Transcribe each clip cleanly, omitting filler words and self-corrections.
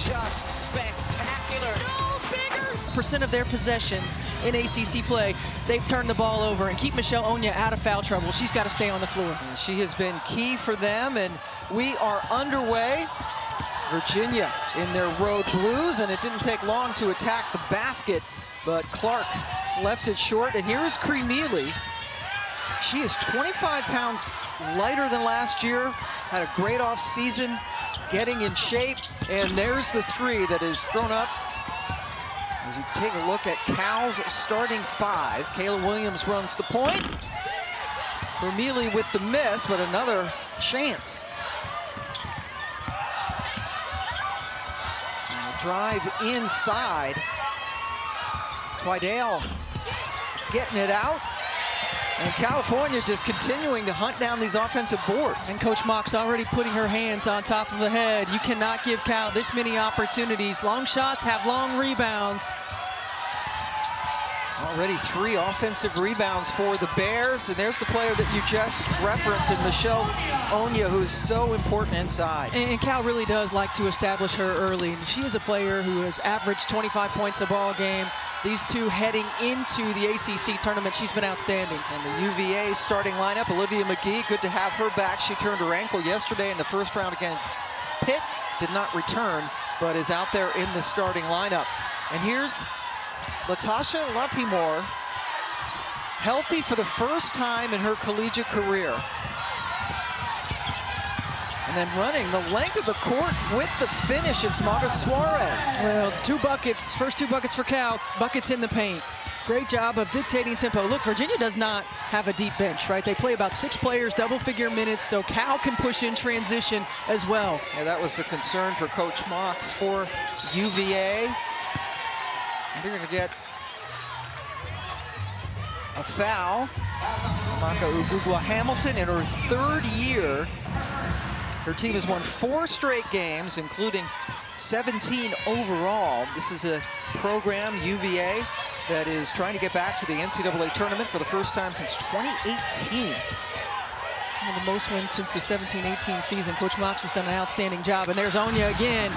just spectacular. No bigger percent of their possessions in ACC play, they've turned the ball over and keep Ugonne Oniyah out of foul trouble. She's got to stay on the floor. And she has been key for them, and we are underway. Virginia in their road blues, and it didn't take long to attack the basket, but Clark left it short. And here is Kymora. She is 25 pounds lighter than last year, had a great off season, getting in shape, and there's the three that is thrown up. As you take a look at Cal's starting five, Kayla Williams runs the point. Kymora with the miss, but another chance. And a drive inside. Twidale getting it out. And California just continuing to hunt down these offensive boards. And Coach Mock's already putting her hands on top of the head. You cannot give Cal this many opportunities. Long shots have long rebounds. Already 3 offensive rebounds for the Bears. And there's the player that you just referenced, in Ugonne Oniyah, who is so important inside. And Cal really does like to establish her early. And she is a player who has averaged 25 points a ball game. These two heading into the ACC tournament, she's been outstanding. And the UVA starting lineup, Olivia McGee, good to have her back. She turned her ankle yesterday in the first round against Pitt. Did not return, but is out there in the starting lineup. And here's Latasha Latimore, healthy for the first time in her collegiate career. And then running the length of the court with the finish, it's Marta Suarez. Well, 2 buckets, first 2 buckets for Cal, buckets in the paint. Great job of dictating tempo. Look, Virginia does not have a deep bench, right? They play about 6 players, double-figure minutes, so Cal can push in transition as well. Yeah, that was the concern for Coach Mox for UVA. They're going to get a foul. Maka Ugugwa Hamilton in her 3rd year. Her team has won 4 straight games, including 17 overall. This is a program, UVA, that is trying to get back to the NCAA tournament for the first time since 2018. And the most wins since the 17-18 season. Coach Mox has done an outstanding job. And there's Oniyah again.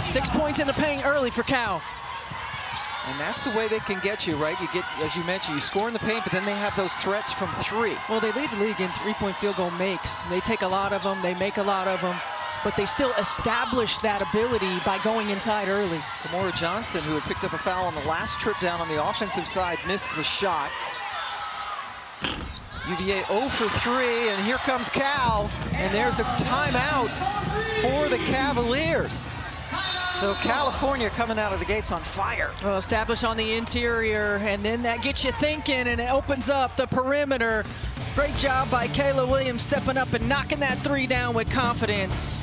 6 points in the paint early for Cal. And that's the way they can get you, right? You get, as you mentioned, you score in the paint, but then they have those threats from 3. Well, they lead the league in 3-point field goal makes. They take a lot of them, they make a lot of them, but they still establish that ability by going inside early. Kymora Johnson, who had picked up a foul on the last trip down on the offensive side, missed the shot. UVA 0 for 3, and here comes Cal, and there's a timeout for the Cavaliers. So California coming out of the gates on fire. Well, establish on the interior, and then that gets you thinking, and it opens up the perimeter. Great job by Kayla Williams stepping up and knocking that 3 down with confidence.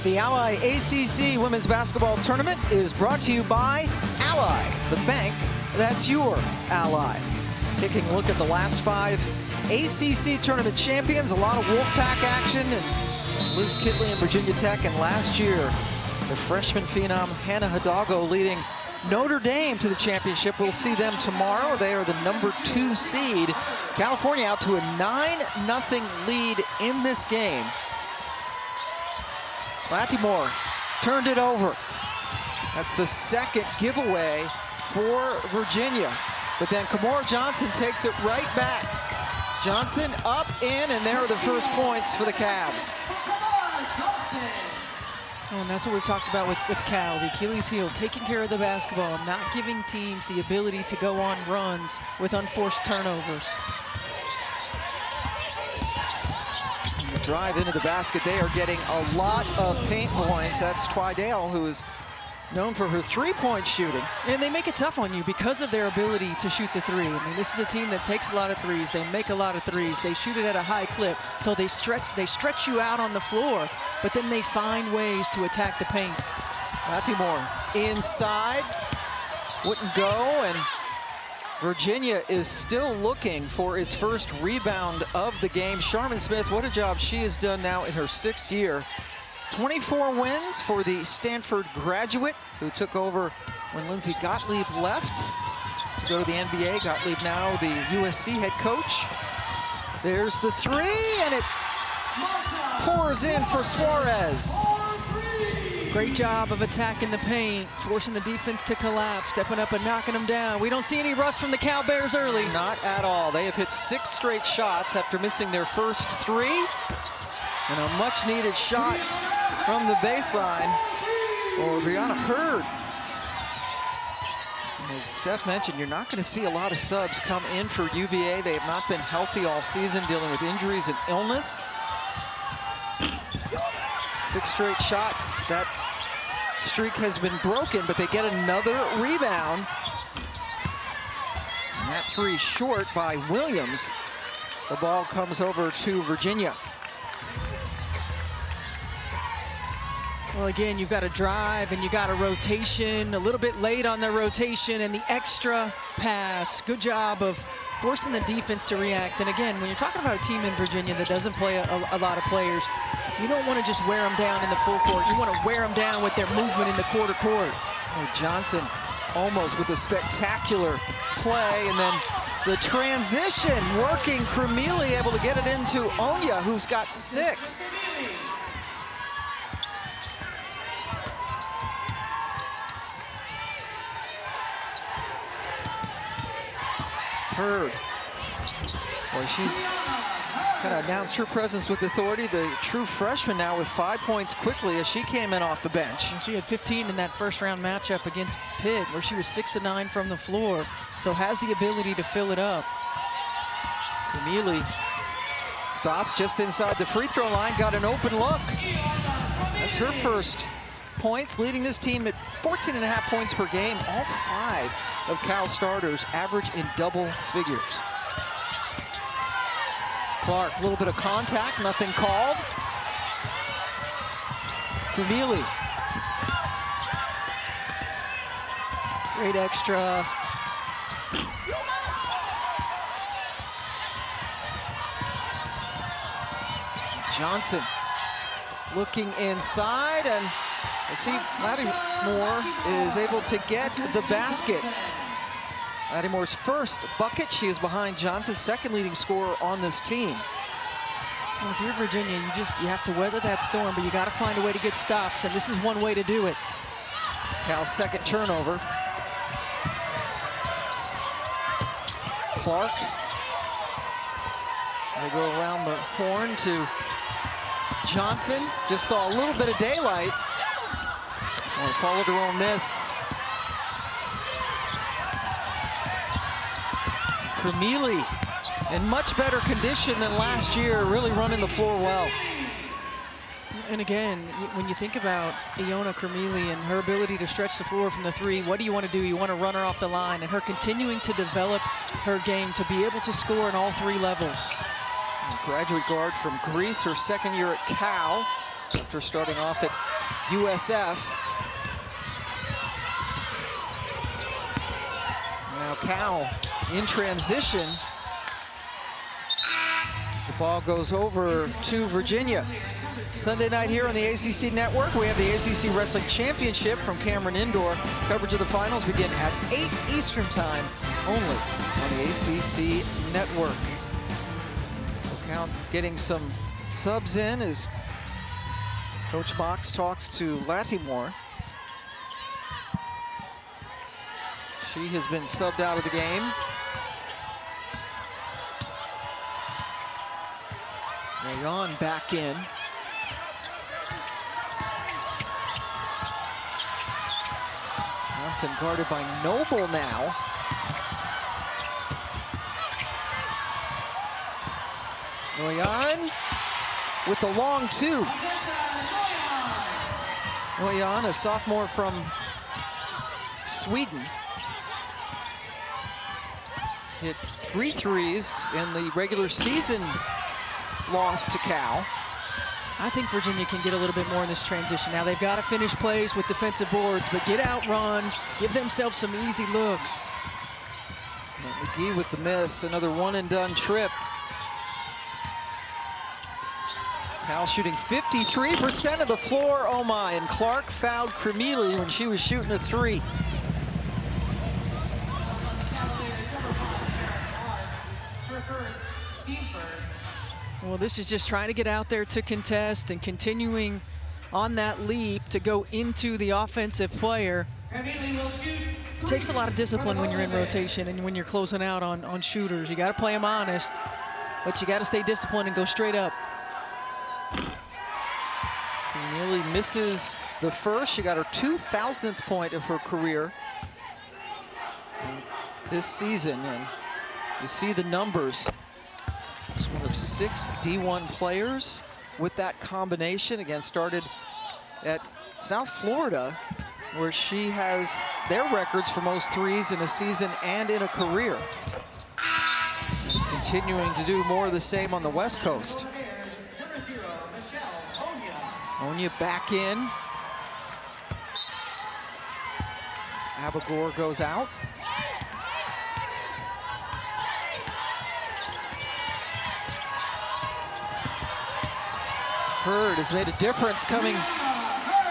The Ally ACC Women's Basketball Tournament is brought to you by Ally, the bank that's your ally. Taking a look at the last 5 ACC tournament champions, a lot of Wolfpack action, and Liz Kitley and Virginia Tech, and last year, the freshman phenom Hannah Hidalgo leading Notre Dame to the championship. We'll see them tomorrow. They are the #2 seed. California out to a 9-0 lead in this game. Latimore turned it over. That's the second giveaway for Virginia. But then Kymora Johnson takes it right back. Johnson up, in, and there are the first points for the Cavs. Oh, and that's what we've talked about with Cal, the Achilles heel, taking care of the basketball, not giving teams the ability to go on runs with unforced turnovers. Drive into the basket. They are getting a lot of paint points. That's Twidale, who is known for her three-point shooting. And they make it tough on you because of their ability to shoot the three. I mean, this is a team that takes a lot of threes. They make a lot of threes. They shoot it at a high clip. So they stretch you out on the floor, but then they find ways to attack the paint. Latimore inside. Wouldn't go, and Virginia is still looking for its first rebound of the game. Sharman Smith, what a job she has done now in her 6th year. 24 wins for the Stanford graduate who took over when Lindsay Gottlieb left to go to the NBA. Gottlieb now the USC head coach. There's the three, and it pours in for Suarez. Great job of attacking the paint, forcing the defense to collapse, stepping up and knocking them down. We don't see any rust from the Cal Bears early. Not at all. They have hit 6 straight shots after missing their first 3. And a much-needed shot from the baseline for Brianna Hurd. And as Steph mentioned, you're not going to see a lot of subs come in for UVA. They have not been healthy all season, dealing with injuries and illness. 6 straight shots. That streak has been broken, but they get another rebound. And that 3 short by Williams. The ball comes over to Virginia. Well, again, you've got a drive and you got a rotation, a little bit late on their rotation, and the extra pass. Good job of forcing the defense to react. And again, when you're talking about a team in Virginia that doesn't play a lot of players, you don't want to just wear them down in the full court. You want to wear them down with their movement in the quarter court. Oh, Johnson almost with a spectacular play, and then the transition working. Kremili able to get it into Oniyah, who's got 6. Hurd. Boy, she's kind of announced her presence with authority. The true freshman now with 5 points quickly as she came in off the bench. And she had 15 in that first-round matchup against Pitt, where she was 6 of 9 from the floor, so has the ability to fill it up. Kremili stops just inside the free throw line, got an open look. That's her first points, leading this team at 14.5 points per game. All 5 of Cal starters average in double figures. Clark, a little bit of contact, nothing called. Kremili. Great extra. Johnson looking inside, and let's see, Latimore is able to get the basket. Latimore's first bucket. She is behind Johnson, second leading scorer on this team. Well, if you're Virginia, you have to weather that storm, but you got to find a way to get stops, and this is one way to do it. Cal's second turnover. Clark. They go around the horn to Johnson. Just saw a little bit of daylight. Well, followed her own miss. Kremili in much better condition than last year, really running the floor well. And again, when you think about Ugonne Kremili and her ability to stretch the floor from the 3, what do you want to do? You want to run her off the line, and her continuing to develop her game to be able to score in all 3 levels. A graduate guard from Greece, her second year at Cal. after starting off at USF. Now Cal in transition. As the ball goes over to Virginia. Sunday night here on the ACC Network, we have the ACC Wrestling Championship from Cameron Indoor. Coverage of the finals begin at 8 Eastern Time, only on the ACC Network. Cal getting some subs in as Coach Box talks to Lattimore. She has been subbed out of the game. Rayon back in. Johnson guarded by Noble now. Noyan with the long two. Noyan, a sophomore from Sweden. Hit 3 threes in the regular season loss to Cal. I think Virginia can get a little bit more in this transition. Now they've got to finish plays with defensive boards, but get out, run, give themselves some easy looks. McGee with the miss, another one-and-done trip. Cal shooting 53% of the floor, oh my, and Clark fouled Cremili when she was shooting a 3. Well, this is just trying to get out there to contest and continuing on that leap to go into the offensive player. It takes a lot of discipline when you're in rotation and when you're closing out on shooters. You got to play them honest, but you got to stay disciplined and go straight up. Nearly misses the first. She got her 2,000th point of her career this season, and you see the numbers. She's one of 6 D1 players with that combination. Again, started at South Florida, where she has their records for most threes in a season and in a career. And continuing to do more of the same on the West Coast. Oniyah back in. As Abagor goes out. Hurd has made a difference coming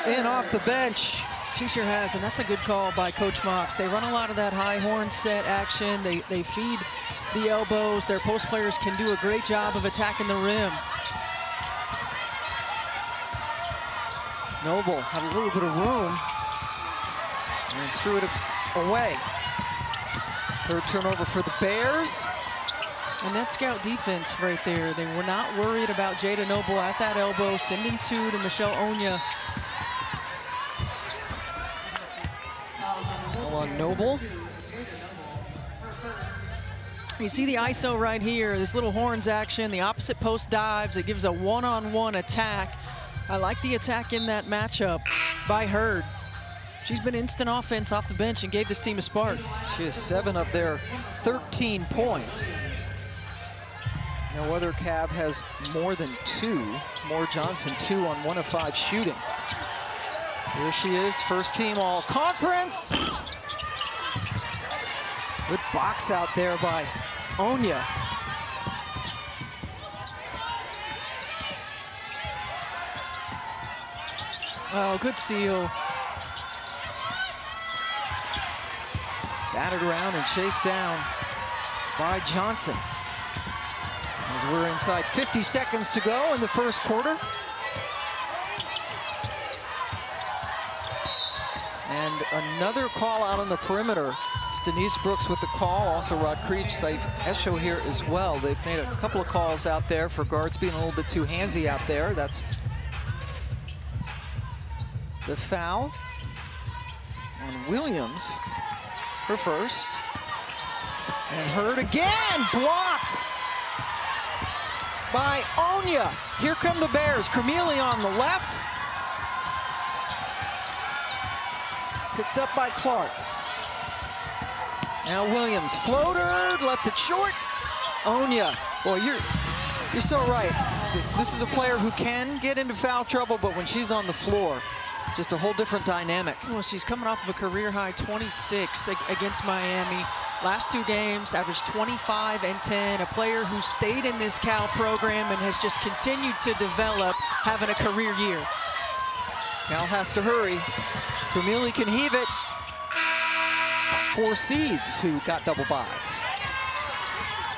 in off the bench. She sure has, and that's a good call by Coach Mox. They run a lot of that high horn set action. They feed the elbows. Their post players can do a great job of attacking the rim. Noble had a little bit of room and threw it away. Third turnover for the Bears. And that scout defense right there, they were not worried about Jada Noble at that elbow, sending 2 to Michelle Oniyah. On Noble. You see the ISO right here, this little horns action, the opposite post dives. It gives a one-on-one attack. I like the attack in that matchup by Hurd. She's been instant offense off the bench and gave this team a spark. She has 7 of their 13 points. No other Cav has more than 2. Kymora Johnson, 2 on 1 of 5 shooting. Here she is, first team all conference. Good box out there by Oniyah. Oh, good seal. Batted around and chased down by Johnson. As we're inside 50 seconds to go in the first quarter. And another call out on the perimeter. It's Denise Brooks with the call, also Rod Creech, Saif Esho here as well. They've made a couple of calls out there for guards being a little bit too handsy out there. That's the foul on Williams, her first. And Hurd again, blocked by Oniyah. Here come the Bears. Cremili on the left. Picked up by Clark. Now Williams, floater, left it short. Oniyah, boy, you're so right. this is a player who can get into foul trouble, but when she's on the floor, just a whole different dynamic. Well, she's coming off of a career-high 26 against Miami. Last 2 games, averaged 25 and 10. A player who stayed in this Cal program and has just continued to develop, having a career year. Cal has to hurry. Camille can heave it. 4 seeds who got double byes.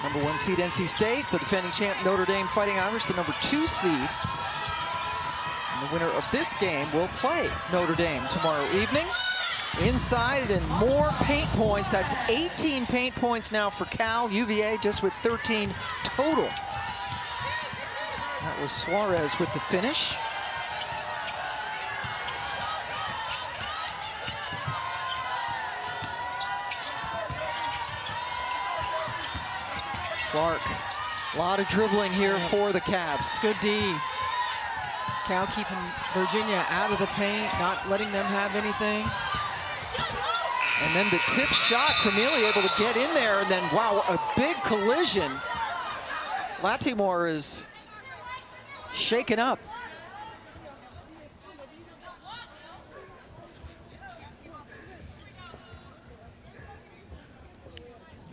Number 1 seed NC State, the defending champ Notre Dame Fighting Irish, the number 2 seed. And the winner of this game will play Notre Dame tomorrow evening. Inside and more paint points. That's 18 paint points now for Cal. UVA just with 13 total. That was Suarez with the finish. Clark, a lot of dribbling here for the Cavs. Good D. Cal keeping Virginia out of the paint, not letting them have anything. And then the tip shot, Camille able to get in there, and then, wow, a big collision. Latimore is shaken up.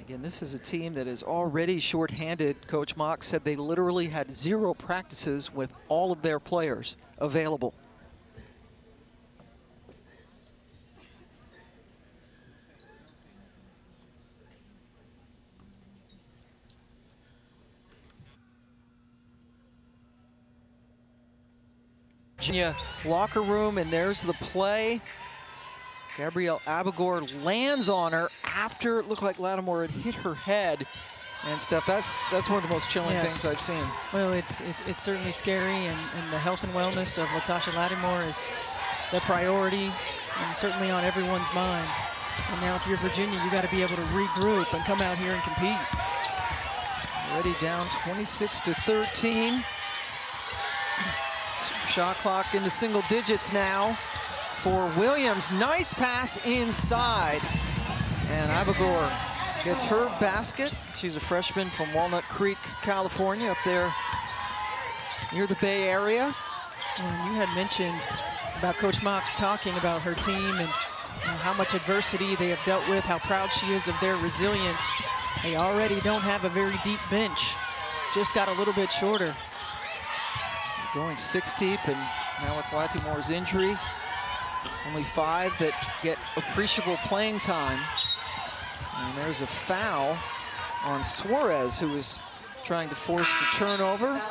Again, this is a team that is already shorthanded. Coach Mock said they literally had 0 practices with all of their players available. Virginia locker room, and there's the play. Gabrielle Abigor lands on her after it looked like Latimore had hit her head. And Steph, that's one of the most chilling things I've seen. Well, it's certainly scary, and the health and wellness of Latasha Latimore is the priority, and certainly on everyone's mind. And now if you're Virginia, you got to be able to regroup and come out here and compete. Already down 26-13. Shot clock into single digits now for Williams. Nice pass inside. And Abigor gets her basket. She's a freshman from Walnut Creek, California, up there near the Bay Area. And you had mentioned about Coach Mox talking about her team and how much adversity they have dealt with, how proud she is of their resilience. They already don't have a very deep bench, just got a little bit shorter. Going 6 deep, and now with Latimore's injury, only 5 that get appreciable playing time. And there's a foul on Suarez, who is trying to force the turnover.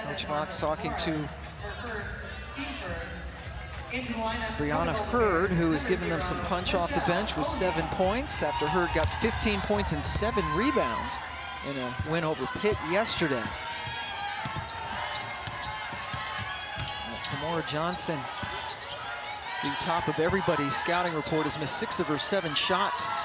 Coach Mox talking to Brianna Hurd, who has given them some punch off the bench with 7 points after Hurd got 15 points and 7 rebounds in a win over Pitt yesterday. Kymora Johnson, the top of everybody's scouting report, has missed 6 of her 7 shots.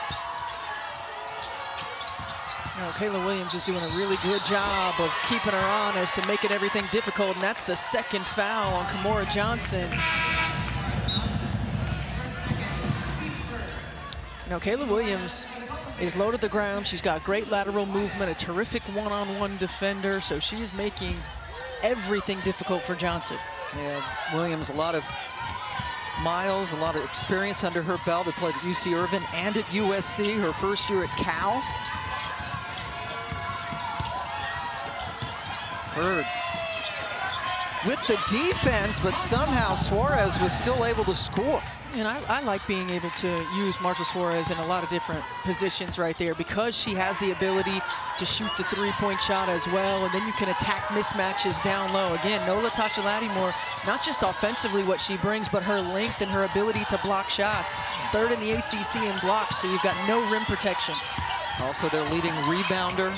Kayla Williams is doing a really good job of keeping her honest and making everything difficult, and that's the 2nd foul on Kymora Johnson. Kayla Williams is low to the ground. She's got great lateral movement, a terrific one-on-one defender, so she is making everything difficult for Johnson. Yeah, Williams, a lot of miles, a lot of experience under her belt. They played at UC Irvine and at USC, her first year at Cal. Hurd with the defense, but somehow Suarez was still able to score. And I like being able to use Marta Suarez in a lot of different positions right there, because she has the ability to shoot the 3-point shot as well, and then you can attack mismatches down low. Again, no Latasha Latimore, not just offensively what she brings, but her length and her ability to block shots. 3rd in the ACC in blocks, so you've got no rim protection. Also their leading rebounder,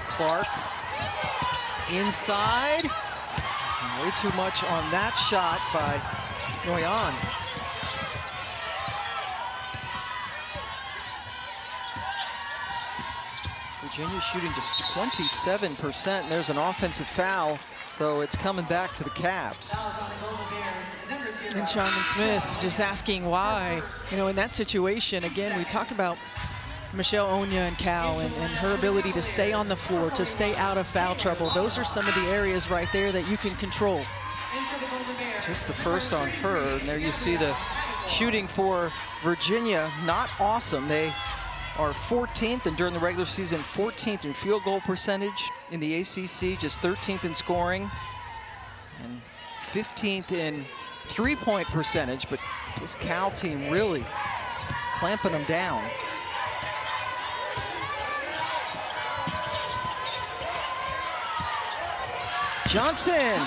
Clark, inside. Way too much on that shot by Ugonne. Virginia shooting just 27%. And there's an offensive foul, so it's coming back to the Cavs. And Sharman Smith just asking why. In that situation, again, we talked about Michelle Oniyah and Cal, and her ability to stay on the floor, to stay out of foul trouble. Those are some of the areas right there that you can control. Just the first on her, and there you see the shooting for Virginia, not awesome. They are 14th, and during the regular season, 14th in field goal percentage in the ACC, just 13th in scoring, and 15th in three-point percentage, but this Cal team really clamping them down. Johnson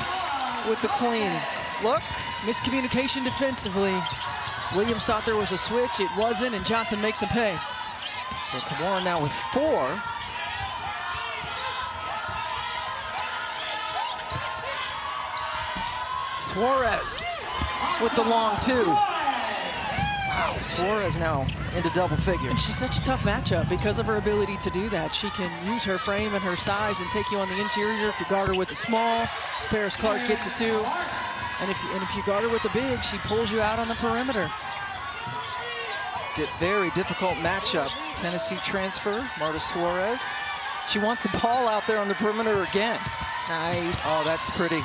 with the clean look. Miscommunication defensively. Williams thought there was a switch, it wasn't, and Johnson makes them pay. So Kymora now with 4. Suarez with the long 2. Wow, Suarez now into double figures. And she's such a tough matchup because of her ability to do that. She can use her frame and her size and take you on the interior. If you guard her with a small, as Paris Clark gets it too. And if you guard her with the big, she pulls you out on the perimeter. Very difficult matchup. Tennessee transfer, Marta Suarez. She wants the ball out there on the perimeter again. Nice. Oh, that's pretty.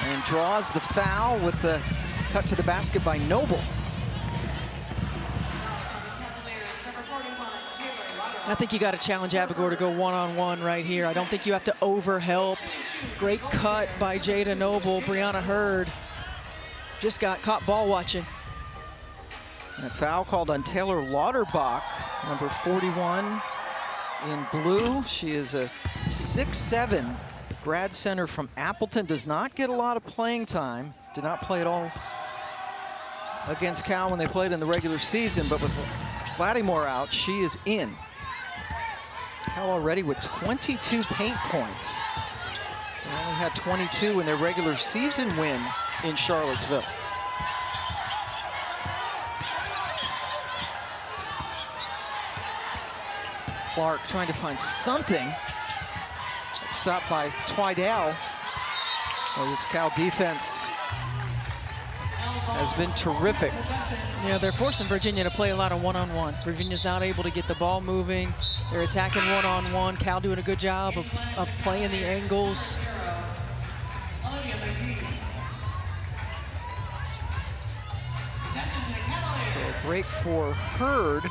And draws the foul with the cut to the basket by Noble. I think you got to challenge Abigor to go one-on-one right here. I don't think you have to overhelp. Great cut by Jada Noble. Brianna Hurd just got caught ball watching. And a foul called on Taylor Lauterbach, number 41 in blue. She is a 6'7" grad center from Appleton. Does not get a lot of playing time. Did not play at all against Cal when they played in the regular season, but with Lattimore out, she is in. Cal already with 22 paint points. They only had 22 in their regular season win in Charlottesville. Clark trying to find something. It's stopped by Twidale. Well, this Cal defense has been terrific. Yeah, they're forcing Virginia to play a lot of one-on-one. Virginia's not able to get the ball moving. They're attacking one-on-one. Cal doing a good job of playing the angles. So a break for Hurd.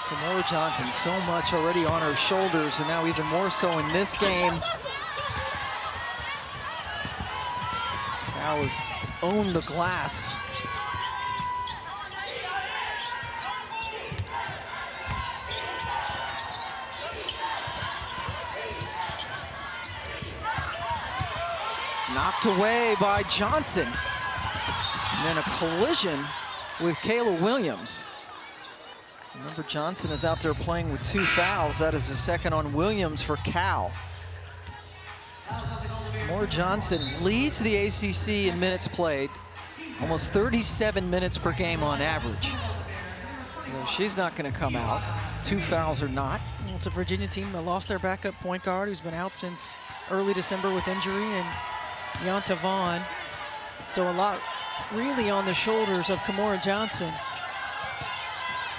Kymora Johnson, so much already on her shoulders, and now even more so in this game. Cal has owned the glass. Knocked away by Johnson. And then a collision with Kayla Williams. Remember, Johnson is out there playing with 2 fouls. That is the second on Williams for Cal. Kymora Johnson leads the ACC in minutes played, almost 37 minutes per game on average. So she's not going to come out, 2 fouls or not. Well, it's a Virginia team that lost their backup point guard who's been out since early December with injury, and Yonta Vaughn. So a lot really on the shoulders of Kymora Johnson.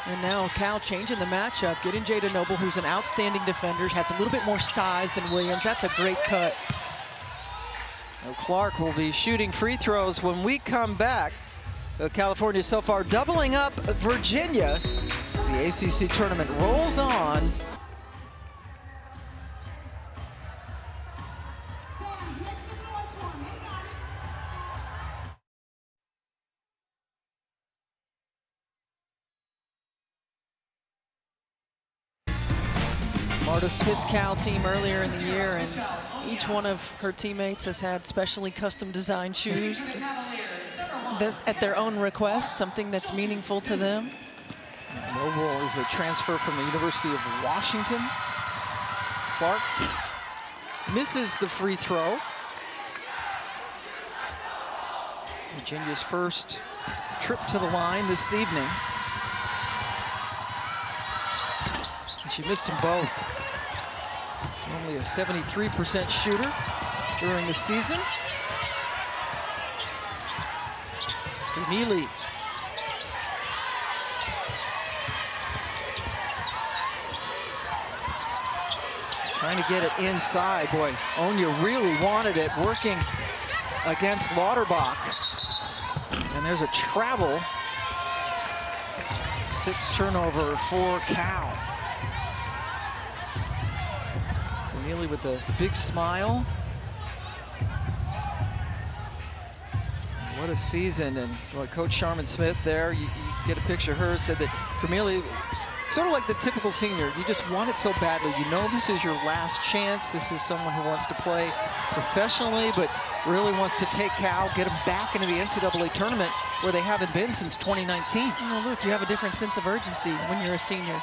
And now Cal changing the matchup, getting Jada Noble, who's an outstanding defender, has a little bit more size than Williams. That's a great cut. Now Clark will be shooting free throws when we come back. California so far doubling up Virginia as the ACC tournament rolls on. Marta Smith's Cal team earlier in the year, and each one of her teammates has had specially custom designed shoes at their own request, something that's meaningful to them. Noble is a transfer from the University of Washington. Clark misses the free throw. Virginia's first trip to the line this evening. And she missed them both. Only a 73% shooter during the season. Neely. Trying to get it inside. Boy, Oniyah really wanted it, working against Lauterbach. And there's a travel. 6th turnover for Cal. Neely with a big smile. What a season. And boy, Coach Sharman Smith there, you get a picture of her, said that Cornelia, sort of like the typical senior, you just want it so badly. You know this is your last chance. This is someone who wants to play professionally, but really wants to take Cal, get them back into the NCAA tournament where they haven't been since 2019. Well, look, you have a different sense of urgency when you're a senior.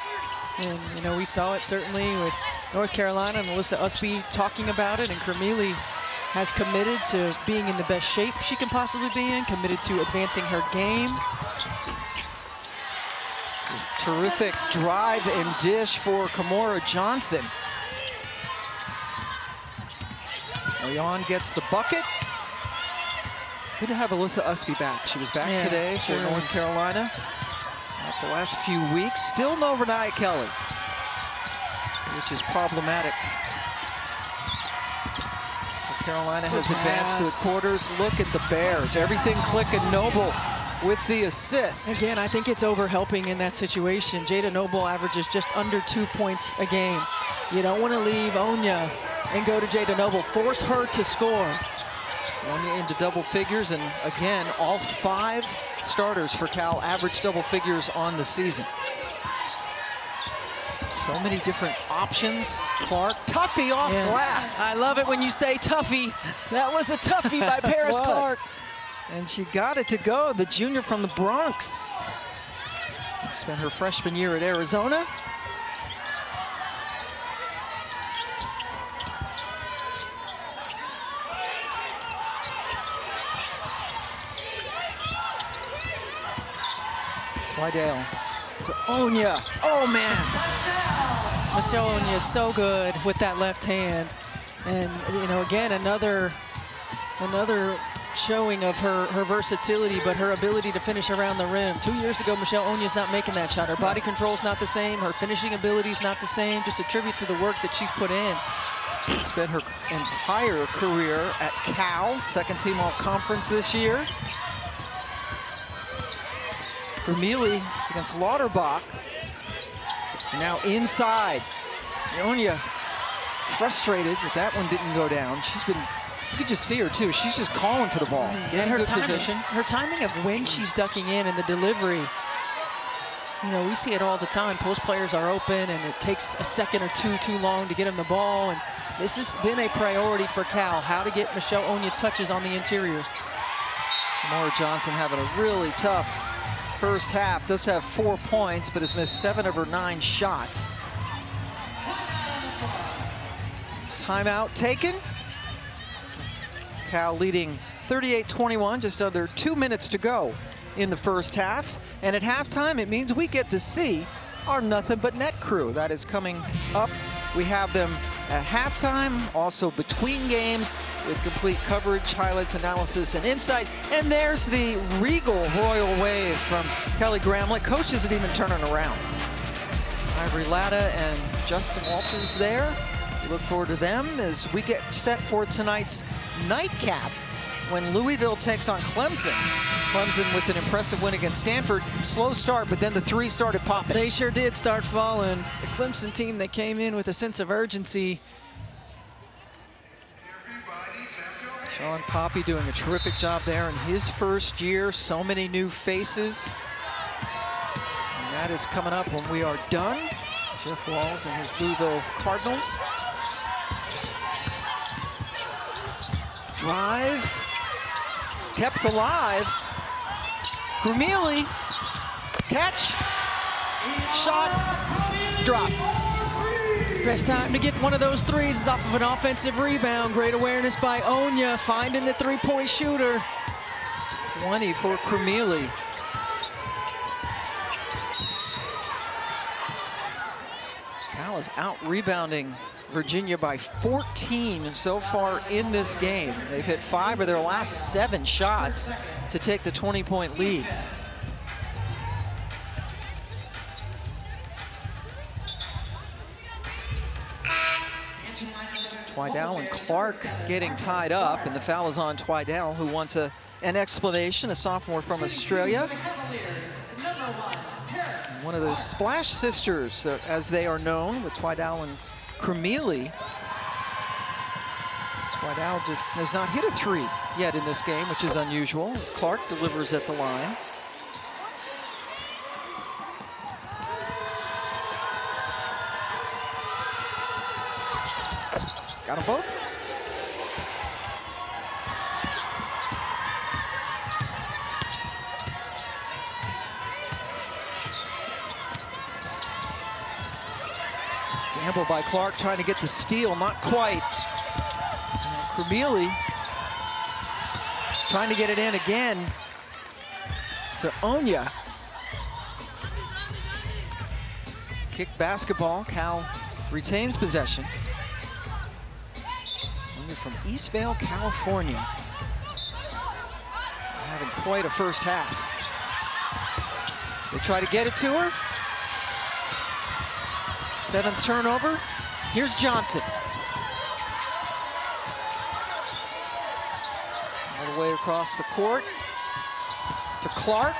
And, you know, we saw it certainly with North Carolina and Alyssa Usby talking about it, and Cornelia has committed to being in the best shape she can possibly be in, committed to advancing her game. Terrific drive and dish for Kymora Johnson. Ugonne gets the bucket. Good to have Alyssa Usby back. She was back today for North Carolina. The last few weeks, still no Renee Kelly, which is problematic. Carolina has advanced to the quarters. Look at the Bears. Everything clicking. Noble with the assist. Again, I think it's over-helping in that situation. Jada Noble averages just under 2 points a game. You don't want to leave Oniyah and go to Jada Noble. Force her to score. Oniyah into double figures, and again, all 5 starters for Cal average double figures on the season. So many different options. Clark, toughie off glass. I love it when you say toughie. That was a toughie by Paris Clark. And she got it to go, the junior from the Bronx. Spent her freshman year at Arizona. Twidale to Oniyah. Oh, man. Michelle Oniyah is so good with that left hand. And, you know, again, another showing of her versatility, but her ability to finish around the rim. 2 years ago, Michelle Oniyah's not making that shot. Her body control's not the same. Her finishing ability's not the same. Just a tribute to the work that she's put in. Spent her entire career at Cal, 2nd team all-conference this year. Vermeely against Lauterbach. Now inside. Oniyah frustrated that that one didn't go down. She's been, you could just see her too. She's just calling for the ball. And her timing, her timing of when she's ducking in and the delivery. You know, we see it all the time. Post players are open and it takes a second or two too long to get them the ball. And this has been a priority for Cal, how to get Michelle Oniyah touches on the interior. Kymora Johnson having a really tough first half. Does have 4 points, but has missed 7 of her 9 shots. Timeout taken. Cal leading 38-21, just under 2 minutes to go in the first half. And at halftime, it means we get to see our Nothing But Net crew. That is coming up. We have them at halftime, also between games with complete coverage, highlights, analysis, and insight. And there's the regal royal wave from Kelly Gramlich. Coach isn't even turning around. Ivory Latta and Justin Walters there. We look forward to them as we get set for tonight's nightcap when Louisville takes on Clemson. Clemson with an impressive win against Stanford. Slow start, but then the 3 started popping. They sure did start falling. The Clemson team that came in with a sense of urgency. Sean Poppy doing a terrific job there in his first year. So many new faces. And that is coming up when we are done. Jeff Walls and his Louisville Cardinals. Drive. Kept alive. Vermeely, catch, shot, drop. Best time to get one of those threes is off of an offensive rebound. Great awareness by Oniyah, finding the three-point shooter. 20 for Vermeely. Cal is out-rebounding Virginia by 14 so far in this game. They've hit 5 of their last 7 shots. to take the 20-point lead. Twidale and Clark getting tied up, and the foul is on Twidale, who wants an explanation, a sophomore from Australia. One of the Splash Sisters, as they are known, with Twidale and Kymora. Twidale has not hit a three yet in this game, which is unusual, as Clark delivers at the line. Got them both. Gamble by Clark, trying to get the steal, not quite. Kymora trying to get it in again to Oniyah. Kick basketball, Cal retains possession. From Eastvale, California. Having quite a first half. They try to get it to her. 7th turnover. Here's Johnson. All the way across the court to Clark.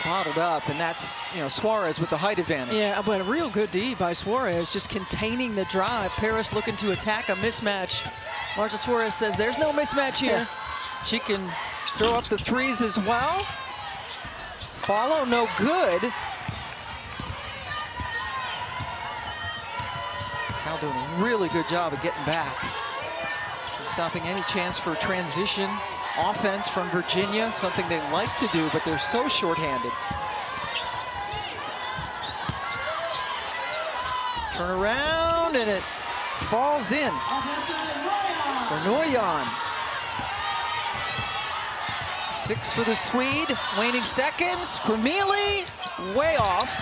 Bottled up, and that's, Suarez with the height advantage. Yeah, but a real good D by Suarez, just containing the drive. Paris looking to attack a mismatch. Marta Suarez says there's no mismatch here. Yeah. She can throw up the threes as well. Follow, no good. Cal doing a really good job of getting back. And stopping any chance for transition offense from Virginia, something they like to do, but they're so shorthanded. Turn around, and it falls in for Oniyah. 6 for the Swede, waning seconds. Kymora way off.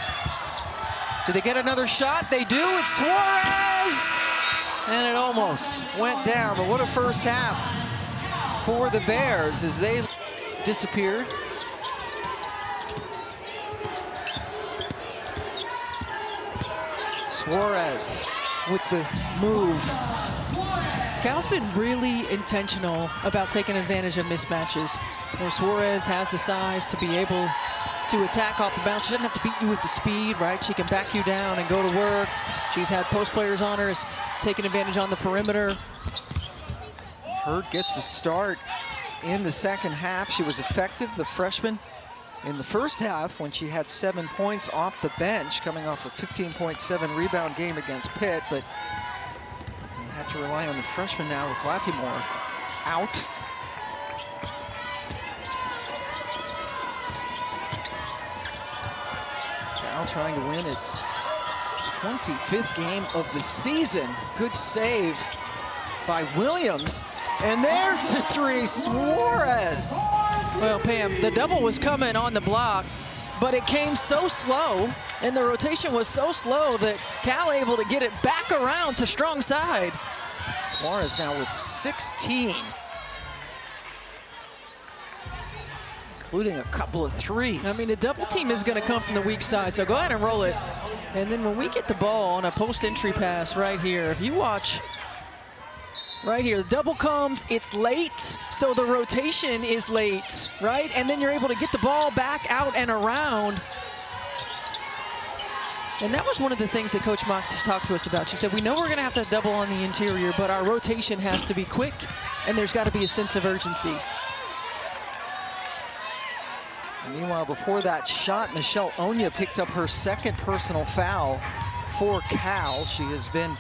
Do they get another shot? They do. It's Suarez! And it almost went down, but what a first half for the Bears as they disappeared. Suarez with the move. Cal's been really intentional about taking advantage of mismatches. Suarez has the size to be able to attack off the bounce. She doesn't have to beat you with the speed, right? She can back you down and go to work. She's had post players on her, is taking advantage on the perimeter. Hurd gets the start in the second half. She was effective, the freshman, in the first half when she had 7 points off the bench, coming off a 15.7 rebound game against Pitt, but you have to rely on the freshman now with Latimore out. Cal trying to win its 25th game of the season. Good save by Williams. And there's a three, Suarez. Well, Pam, the double was coming on the block, but it came so slow, and the rotation was so slow that Cal able to get it back around to strong side. Suarez now with 16, including a couple of threes. I mean, the double team is going to come from the weak side, so go ahead and roll it. And then when we get the ball on a post-entry pass right here, if you watch right here, the double comes, it's late, so the rotation is late, right? And then you're able to get the ball back out and around. And that was one of the things that Coach Marta talked to us about. She said, we know we're going to have to double on the interior, but our rotation has to be quick, and there's got to be a sense of urgency. And meanwhile, before that shot, Oniyah picked up her second personal foul for Cal. She has been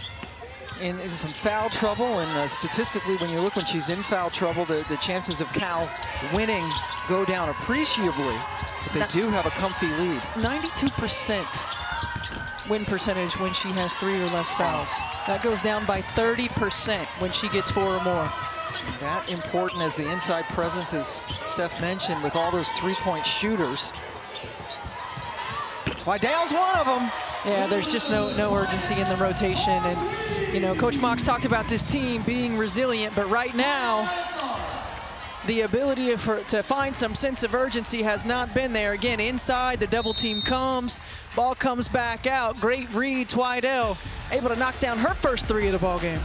in some foul trouble, and statistically, when you look when she's in foul trouble, the chances of Cal winning go down appreciably. But they do have a comfy lead. 92% win percentage when she has 3 or less fouls. That goes down by 30% when she gets 4 or more. And that important as the inside presence, as Steph mentioned, with all those three-point shooters. Twidale's one of them. Yeah, there's just no urgency in the rotation. And, you know, Coach Mox talked about this team being resilient, but right now, the ability of her to find some sense of urgency has not been there. Again, inside, the double team comes, ball comes back out. Great read, Twidale, able to knock down her first 3 of the ball game.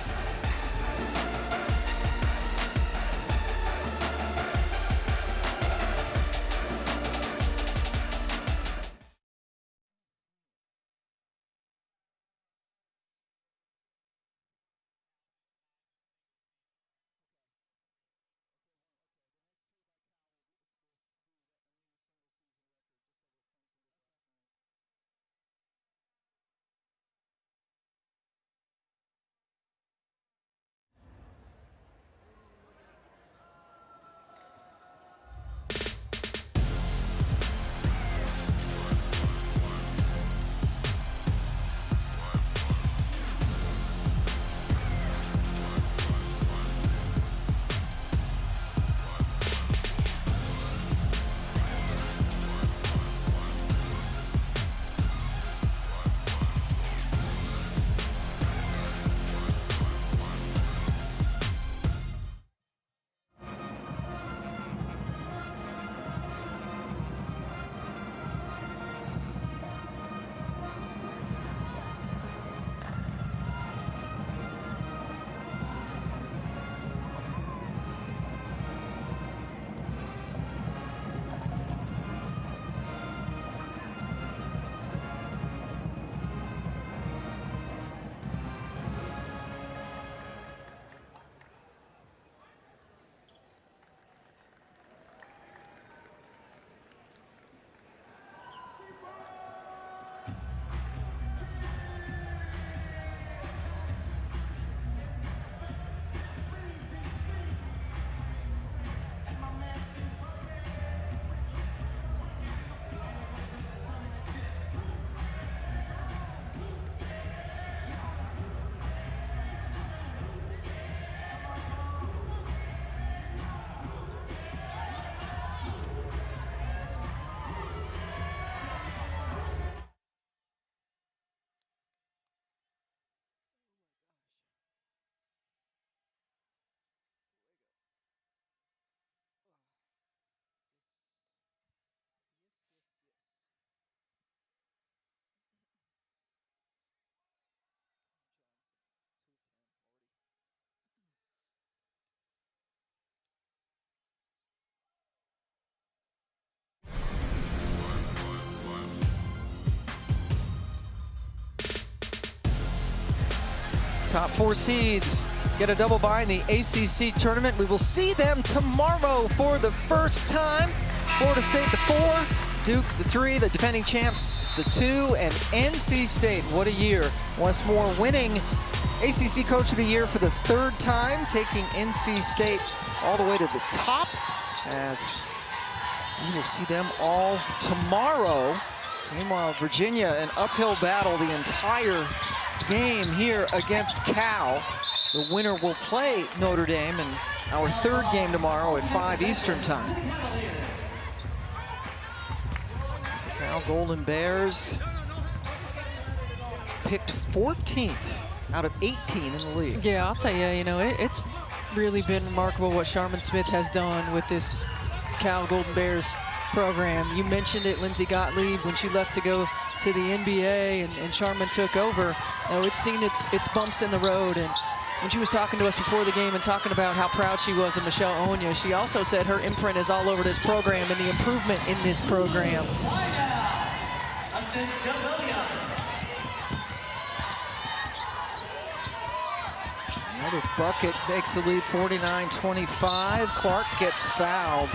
Top 4 seeds get a double bye in the ACC tournament. We will see them tomorrow for the first time. Florida State, the 4, Duke, the 3, the defending champs, the 2, and NC State. What a year. Wes Moore winning ACC Coach of the Year for the 3rd time, taking NC State all the way to the top, as we will see them all tomorrow. Meanwhile, Virginia, an uphill battle the entire game here against Cal. The winner will play Notre Dame in our 3rd game tomorrow at 5 Eastern time. Cal Golden Bears picked 14th out of 18 in the league. Yeah, I'll tell you, it's really been remarkable what Sharman Smith has done with this Cal Golden Bears program. You mentioned it, Lindsey Gottlieb, when she left to go to the NBA and Sharman took over. It's seen its bumps in the road, and when she was talking to us before the game and talking about how proud she was of Michelle Oniyah, she also said her imprint is all over this program and the improvement in this program. Another bucket makes the lead 49-25. Clark gets fouled.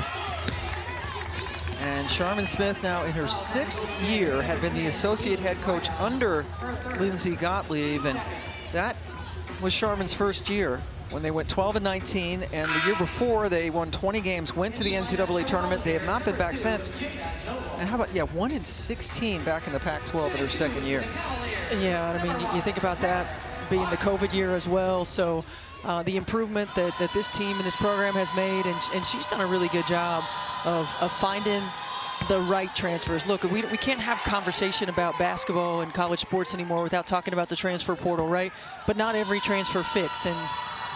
And Sharman Smith, now in her 6th year, had been the associate head coach under Lindsey Gottlieb, and that was Sharman's first year when they went 12-19, and the year before they won 20 games, went to the NCAA tournament. They have not been back since. And how about, 1-16 back in the Pac-12 in her 2nd year. Yeah, I mean, you think about that being the COVID year as well, so the improvement that this team and this program has made, and she's done a really good job of finding the right transfers. Look, we can't have conversation about basketball and college sports anymore without talking about the transfer portal, right? But not every transfer fits, and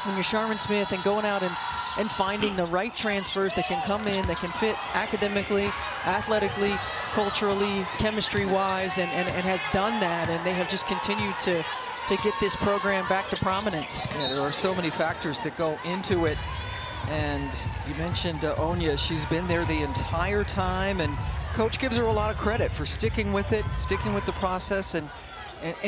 when you're Sharman Smith and going out and and finding the right transfers that can come in, that can fit academically, athletically, culturally, chemistry-wise, and has done that. And they have just continued to get this program back to prominence. Yeah, there are so many factors that go into it. And you mentioned Oniyah. She's been there the entire time, and coach gives her a lot of credit for sticking with it, sticking with the process, and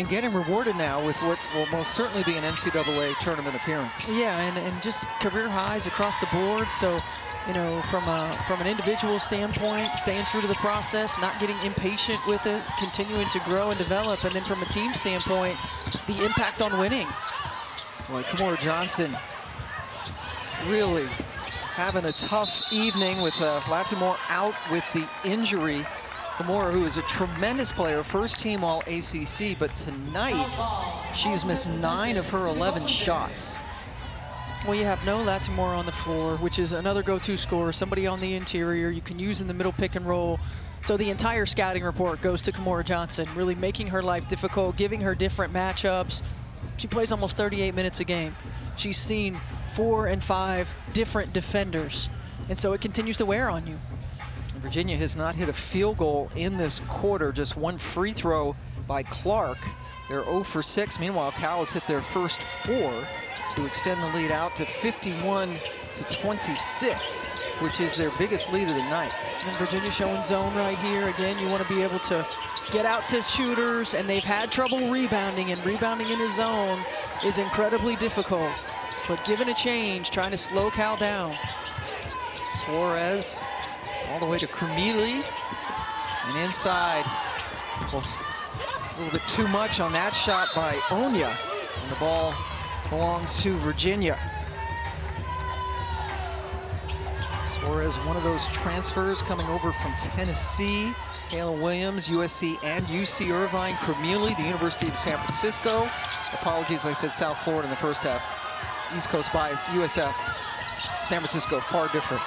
getting rewarded now with what will most certainly be an NCAA tournament appearance. Yeah, and just career highs across the board. So, you know, from an individual standpoint, staying true to the process, not getting impatient with it, continuing to grow and develop. And then from a team standpoint, the impact on winning. Well, Kymora Johnson really having a tough evening with Latimore out with the injury. Kymora, who is a tremendous player, first team all ACC, but tonight she's missed 9 of her 11 shots. Well, you have no Latimore on the floor, which is another go-to scorer, somebody on the interior you can use in the middle pick and roll. So the entire scouting report goes to Kymora Johnson, really making her life difficult, giving her different matchups. She plays almost 38 minutes a game. She's seen 4 and 5 different defenders, and so it continues to wear on you. Virginia has not hit a field goal in this quarter, just 1 free throw by Clark. They're 0 for 6. Meanwhile, Cal has hit their first 4 to extend the lead out to 51-26, which is their biggest lead of the night. And Virginia showing zone right here. Again, you want to be able to get out to shooters, and they've had trouble rebounding, and rebounding in his zone is incredibly difficult. But given a change, trying to slow Cal down. Suarez all the way to Krumili, and inside. Well, a little bit too much on that shot by Oniyah, and the ball belongs to Virginia. Suarez, one of those transfers coming over from Tennessee. Kayla Williams, USC and UC Irvine. Krumili, the University of San Francisco. Apologies, I said South Florida in the first half. East Coast bias, USF. San Francisco, far different.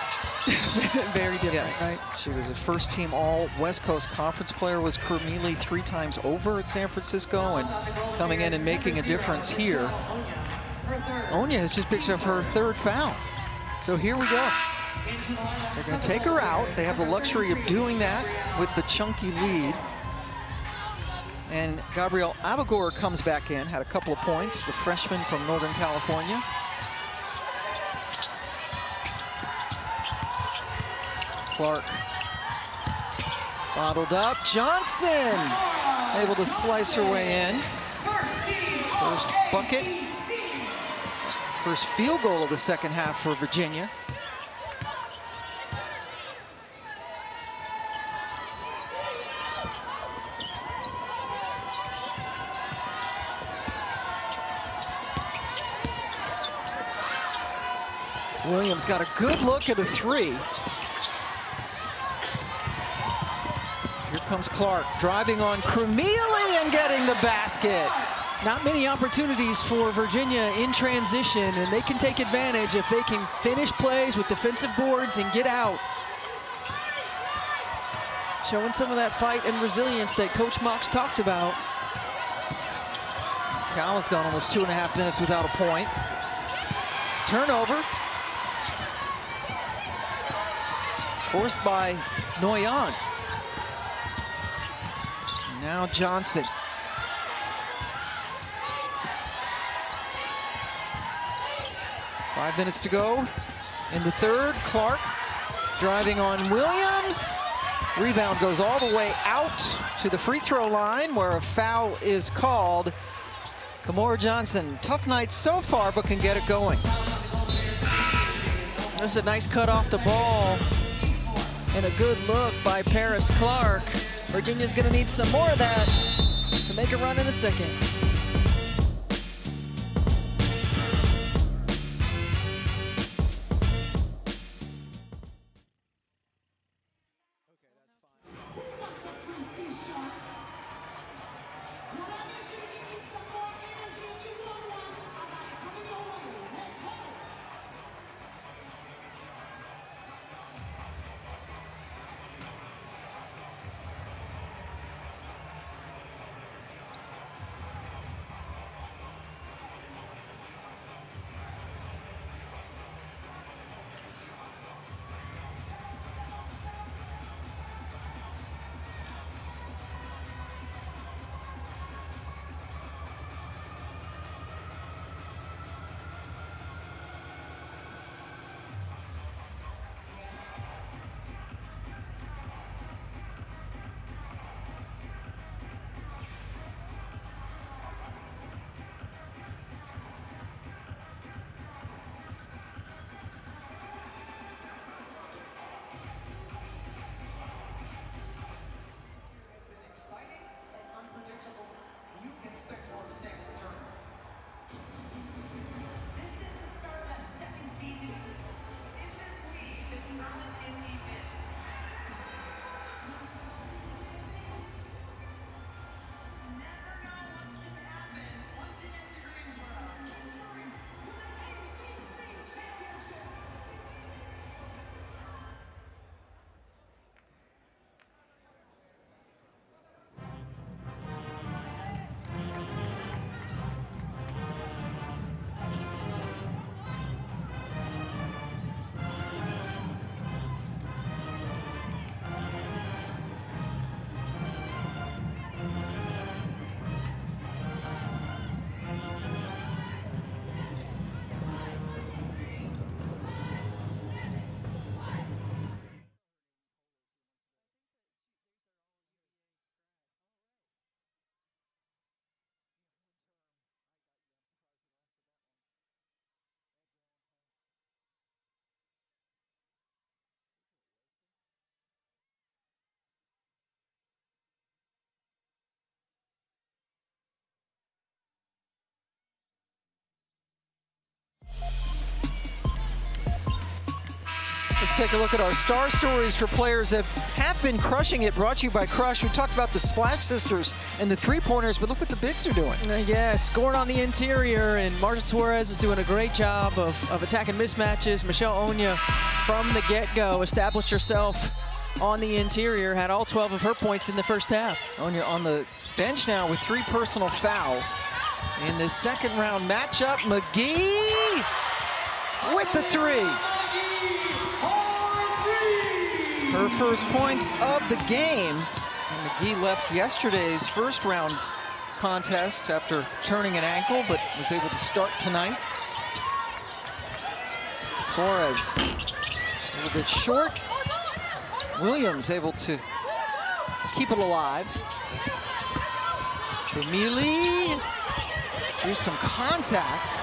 Very different, yes. Right? She was a first team all West Coast Conference player, was Krumili 3 times over at San Francisco, and coming in and making a difference here. Oniyah has just picked up her 3rd foul. So here we go. They're going to take her out. They have the luxury of doing that with the chunky lead. And Gabrielle Abagor comes back in, had a couple of points, the freshman from Northern California. Clark bottled up. Johnson able to slice her way in. First bucket. First field goal of the second half for Virginia. Williams got a good look at a 3. Here comes Clark, driving on Krumili and getting the basket. Not many opportunities for Virginia in transition, and they can take advantage if they can finish plays with defensive boards and get out. Showing some of that fight and resilience that Coach Mox talked about. Cal has gone almost 2.5 minutes without a point. Turnover. Forced by Oniyah. Now Johnson. Five minutes to go in the third. Clark driving on Williams. Rebound goes all the way out to the free throw line where a foul is called. Kymora Johnson, tough night so far, but can get it going. This is a nice cut off the ball and a good look by Paris Clark. Virginia's gonna need some more of that to make a run in a second. Let's take a look at our star stories for players that have been crushing it, brought to you by Crush. We talked about the Splash Sisters and the three-pointers, but look what the bigs are doing. Yeah, scoring on the interior, and Marta Suarez is doing a great job of attacking mismatches. Michelle Oniyah, from the get-go, established herself on the interior, had all 12 of her points in the first half. Oniyah on the bench now with 3 personal fouls. In this second round matchup, McGee with the 3. Her first points of the game. And McGee left yesterday's first round contest after turning an ankle, but was able to start tonight. Suarez a little bit short. Williams able to keep it alive. Vermeely through some contact.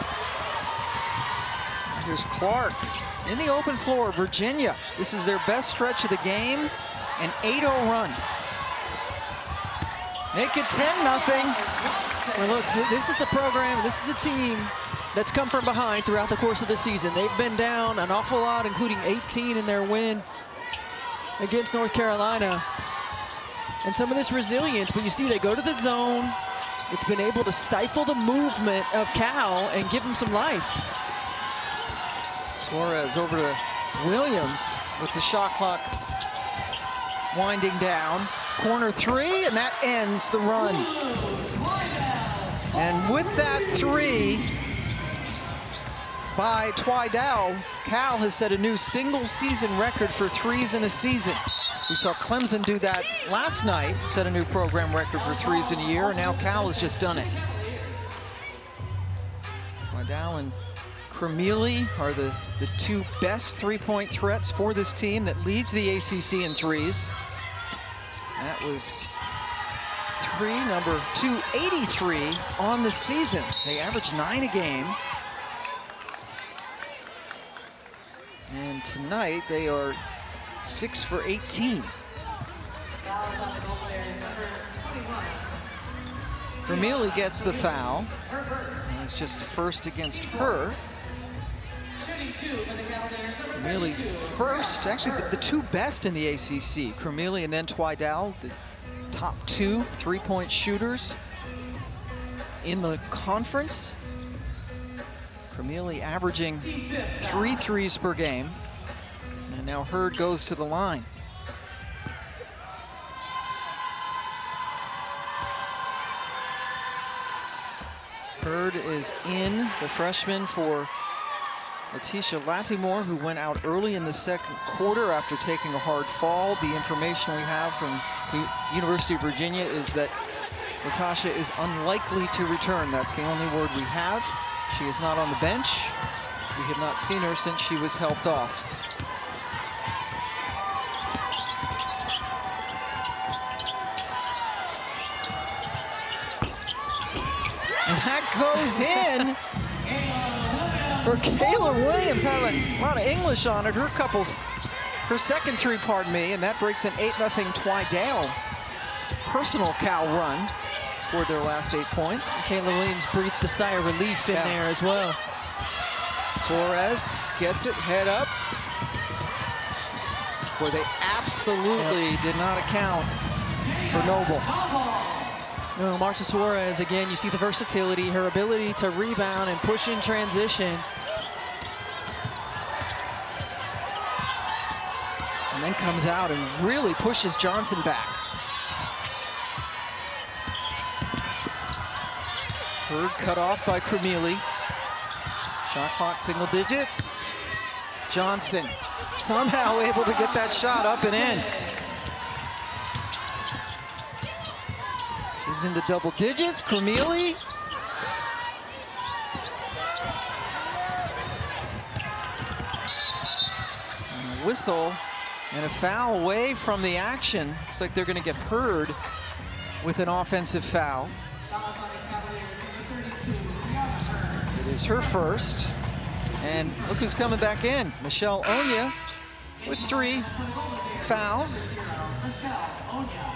Here's Clark in the open floor. Virginia, this is their best stretch of the game, an 8-0 run. Make it 10-0. Well, look, this is a program, this is a team that's come from behind throughout the course of the season. They've been down an awful lot, including 18 in their win against North Carolina. And some of this resilience, but you see they go to the zone. It's been able to stifle the movement of Cal and give them some life. Suarez over to Williams with the shot clock winding down. Corner 3, and that ends the run. And with that 3 by Twidale, Cal has set a new single-season record for threes in a season. We saw Clemson do that last night, set a new program record for threes in a year, and now Cal has just done it. Twidale and Vermeely are the 2 best three-point threats for this team that leads the ACC in threes. That was number 283 on the season. They average 9 a game. And tonight they are 6 for 18. Vermeely gets the foul. And it's just the first against her. Vermeely first, actually the 2 best in the ACC. Vermeely and then Twidale, the top 2 three-point shooters in the conference. Vermeely averaging 3 threes per game. And now Hurd goes to the line. Hurd is in, the freshman for Letitia Lattimore, who went out early in the second quarter after taking a hard fall. The information we have from the University of Virginia is that Latasha is unlikely to return. That's the only word we have. She is not on the bench. We have not seen her since she was helped off. And that goes in for Kayla Williams. Having a lot of English on it. Her second 3, pardon me, and that breaks an 8-0 Twidale personal Cal run. Scored their last 8 points. Kayla Williams breathed a sigh of relief in there as well. Suarez gets it, head up. Boy, they absolutely did not account for Noble. No, Marta Suarez, again, you see the versatility, her ability to rebound and push in transition. And then comes out and really pushes Johnson back. Hurd cut off by Vermeely. Shot clock single digits. Johnson somehow able to get that shot up and in. She's into double digits. Vermeely. And a whistle and a foul away from the action. Looks like they're going to get Hurd with an offensive foul. It is her first. And look who's coming back in. Michelle Oniyah with 3 fouls.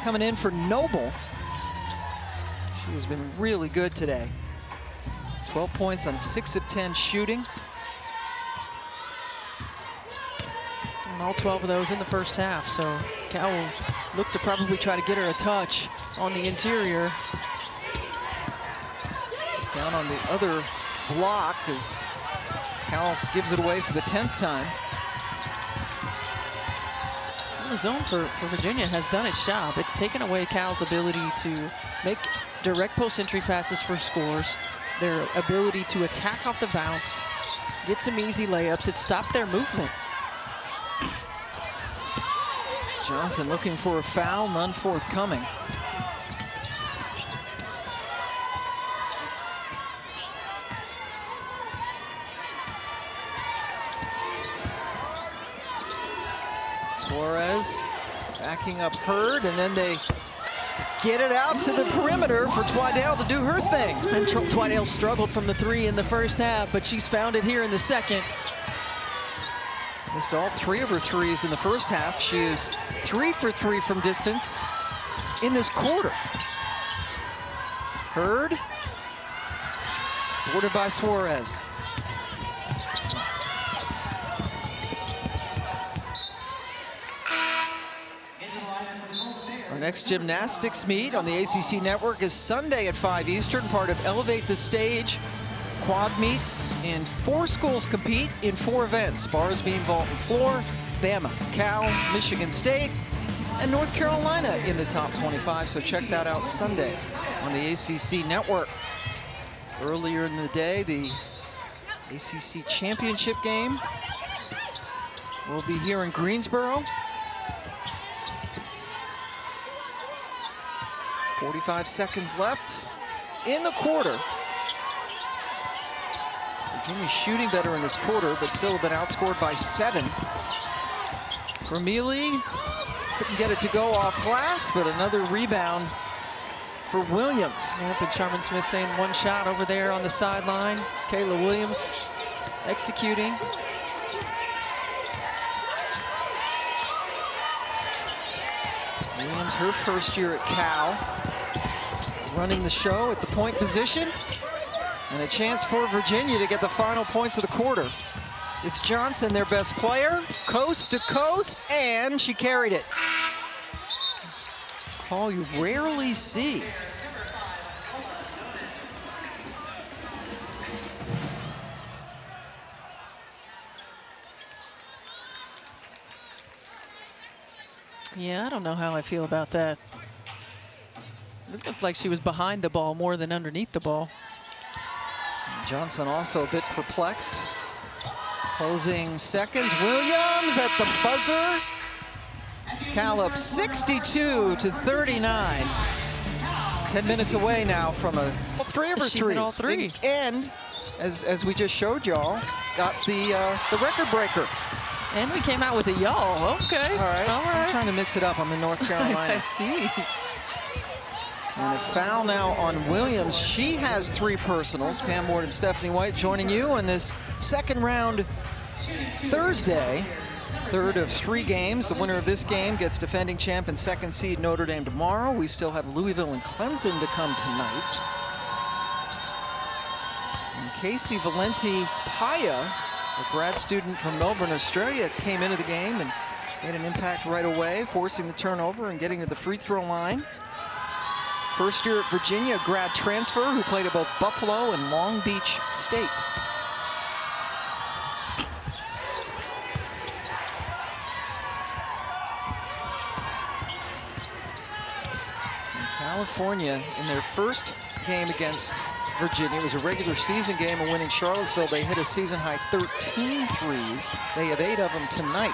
Coming in for Noble. She has been really good today. 12 points on 6 of 10 shooting. And all 12 of those in the first half. So Cal will look to probably try to get her a touch on the interior. She's down on the other block as Cal gives it away for the 10th time. The zone for Virginia has done its job. It's taken away Cal's ability to make direct post entry passes for scores, their ability to attack off the bounce, get some easy layups. It stopped their movement. Johnson looking for a foul, none forthcoming. Suarez backing up Hurd, and then they get it out to the perimeter for Twidale to do her thing. And Twidale struggled from the 3 in the first half, but she's found it here in the second. Missed all 3 of her threes in the first half. She is 3 for 3 from distance in this quarter. Hurd, boarded by Suarez. Our next gymnastics meet on the ACC network is Sunday at 5 Eastern, part of Elevate the Stage. Quad meets in 4 schools compete in 4 events. Bars beam, vault, and floor. Bama, Cal, Michigan State, and North Carolina in the top 25. So check that out Sunday on the ACC network. Earlier in the day, the ACC championship game will be here in Greensboro. 45 seconds left in the quarter. Virginia's shooting better in this quarter, but still have been outscored by 7. Vermeely couldn't get it to go off glass, but another rebound for Williams. Yep, and Sharman Smith saying one shot over there on the sideline. Kayla Williams executing. Williams, her first year at Cal, running the show at the point position. And a chance for Virginia to get the final points of the quarter. It's Johnson, their best player, coast to coast, and she carried it. Call you rarely see. Yeah, I don't know how I feel about that. It looked like she was behind the ball more than underneath the ball. Johnson also a bit perplexed. Closing seconds, Williams at the buzzer. Cal up 62-39. 10 minutes away now from a 3 of her threes. All 3. And as we just showed y'all, got the record breaker. And we came out with a y'all. Okay. All right. I'm trying to mix it up. I'm in North Carolina. I see. And a foul now on Williams. She has 3 personals. Pam Ward and Stephanie White joining you on this second round Thursday. 3rd of 3 games. The winner of this game gets defending champ and 2nd seed Notre Dame tomorrow. We still have Louisville and Clemson to come tonight. And Casey Valenti-Paya, a grad student from Melbourne, Australia, came into the game and made an impact right away, forcing the turnover and getting to the free throw line. First year at Virginia, grad transfer who played at both Buffalo and Long Beach State. And California, in their first game against Virginia, it was a regular season game, and winning Charlottesville, they hit a season-high 13 threes. They have 8 of them tonight.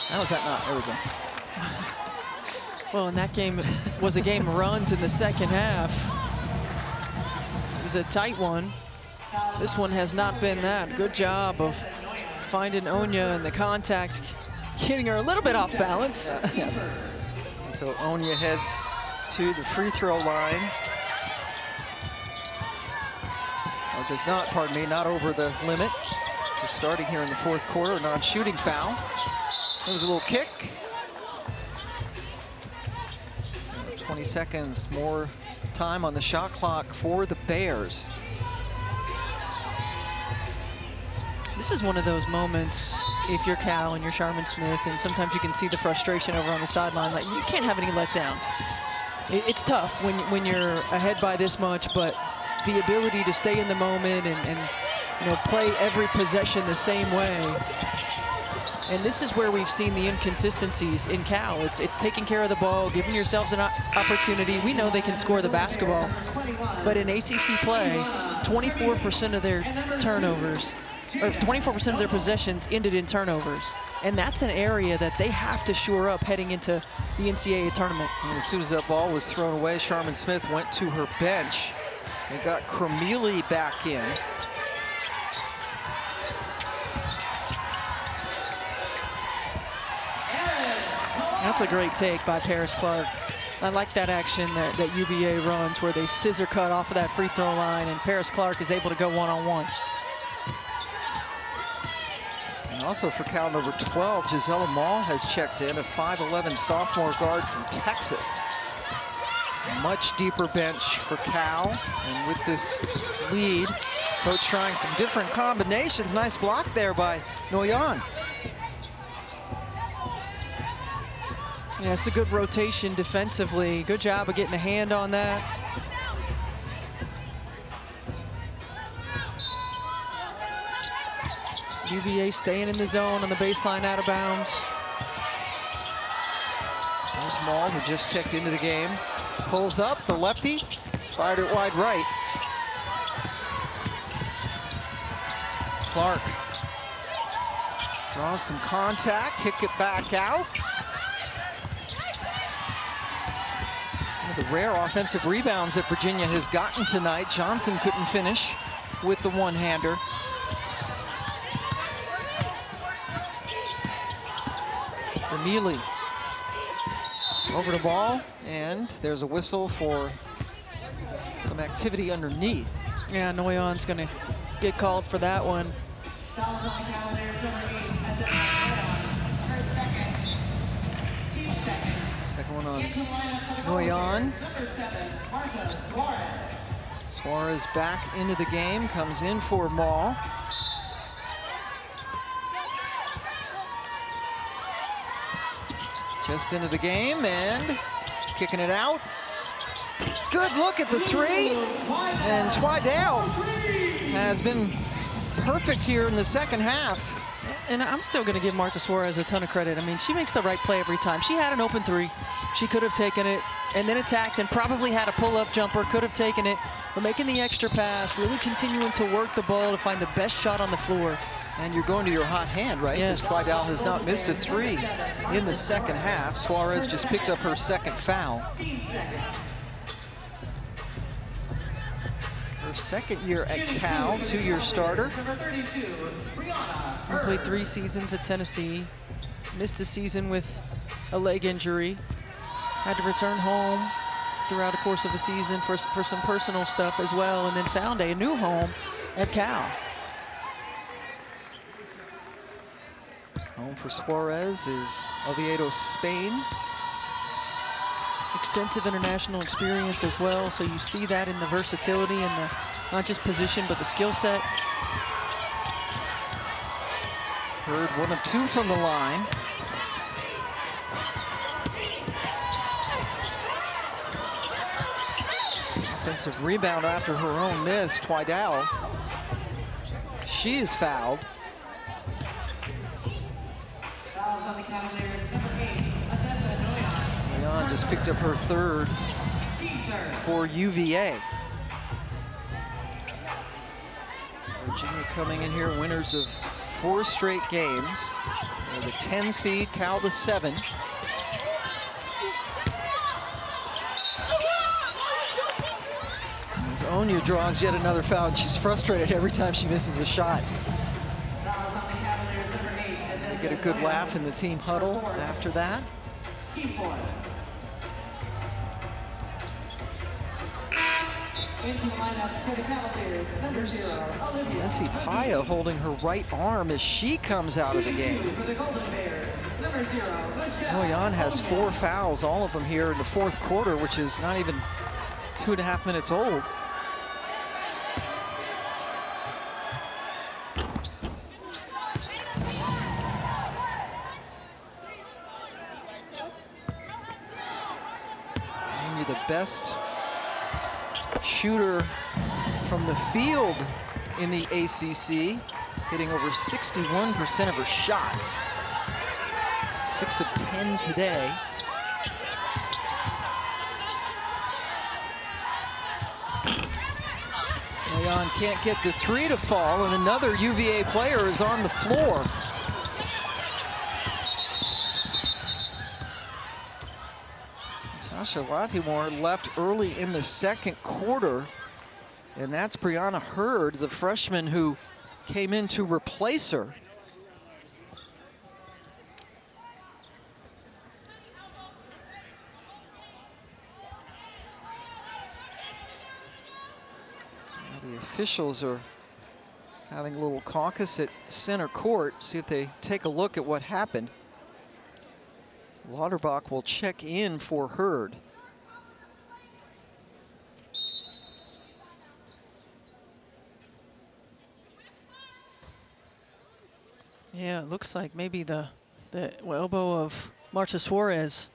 How is that not? There we go. Well, and that game was a game runs in the second half. It was a tight one. This one has not been that. Good job of finding Oniyah and the contact, getting her a little bit off balance. Yeah. So Oniyah heads to the free throw line. Or does not, pardon me, not over the limit. Just starting here in the 4th quarter, non-shooting foul. It was a little kick. 20 seconds more time on the shot clock for the Bears. This is one of those moments if you're Cal and you're Sharman Smith, and sometimes you can see the frustration over on the sideline. Like, you can't have any letdown. It's tough when you're ahead by this much, but the ability to stay in the moment and you know, play every possession the same way. And this is where we've seen the inconsistencies in Cal. It's taking care of the ball, giving yourselves an opportunity. We know they can score the basketball, but in ACC play, 24% of their turnovers, or 24% of their possessions ended in turnovers. And that's an area that they have to shore up heading into the NCAA tournament. And as soon as that ball was thrown away, Sharman Smith went to her bench and got Kymora back in. That's a great take by Paris Clark. I like that action that UVA runs where they scissor cut off of that free throw line and Paris Clark is able to go one-on-one. And also for Cal number 12, Gisela Mall has checked in, a 5'11" sophomore guard from Texas. Much deeper bench for Cal, and with this lead, coach trying some different combinations. Nice block there by Oniyah. Yeah, it's a good rotation defensively. Good job of getting a hand on that. UVA staying in the zone on the baseline, out of bounds. There's Mall, who just checked into the game. Pulls up, the lefty, fired it wide right. Clark draws some contact, kick it back out. One of the rare offensive rebounds that Virginia has gotten tonight. Johnson couldn't finish with the one-hander. Mealy over the ball, and there's a whistle for some activity underneath. Yeah, Oniyah's going to get called for that one. Second one on Oniyah. Suarez back into the game, comes in for Mall. Just into the game and kicking it out. Good look at the three. And Twidale has been perfect here in the second half. And I'm still going to give Marta Suarez a ton of credit. I mean, she makes the right play every time. She had an open three. She could have taken it and then attacked and probably had a pull-up jumper, could have taken it, but making the extra pass, really continuing to work the ball to find the best shot on the floor. And you're going to your hot hand, right? Yes. Because Twidale has not missed a three in the second half. Suarez just picked up her second foul. Her second year at Cal, two-year starter. Played 3 seasons at Tennessee. Missed a season with a leg injury. Had to return home throughout the course of the season for some personal stuff as well, and then found a new home at Cal. Home for Suarez is Oviedo, Spain. Extensive international experience as well, so you see that in the versatility and the not just position, but the skill set. Heard 1 of 2 from the line. Offensive rebound after her own miss. Twidale, she is fouled. On the Cavaliers, number 8, Oniyah. Oniyah just picked up her third for UVA. Virginia coming in here, winners of 4 straight games. They're the 10 seed, Cal the 7. As Oniyah draws yet another foul, and she's frustrated every time she misses a shot. They get a good laugh in the team huddle after that. Into the lineup for the Cavaliers, number 0, Olivia. Lindsay Paya holding her right arm as she comes out of the game. For the Golden Bears, number 0, Michelle. Oniyah has 4 fouls, all of them here in the fourth quarter, which is not even 2.5 minutes old. the best shooter from the field in the ACC, hitting over 61% of her shots. 6 of 10 today. Leon can't get the three to fall, and another UVA player is on the floor. Tasha Latimore left early in the second quarter, and that's Brianna Hurd, the freshman who came in to replace her. The officials are having a little caucus at center court, see if they take a look at what happened. Lauterbach will check in for Hurd. Yeah, it looks like maybe the elbow of Marta Suarez.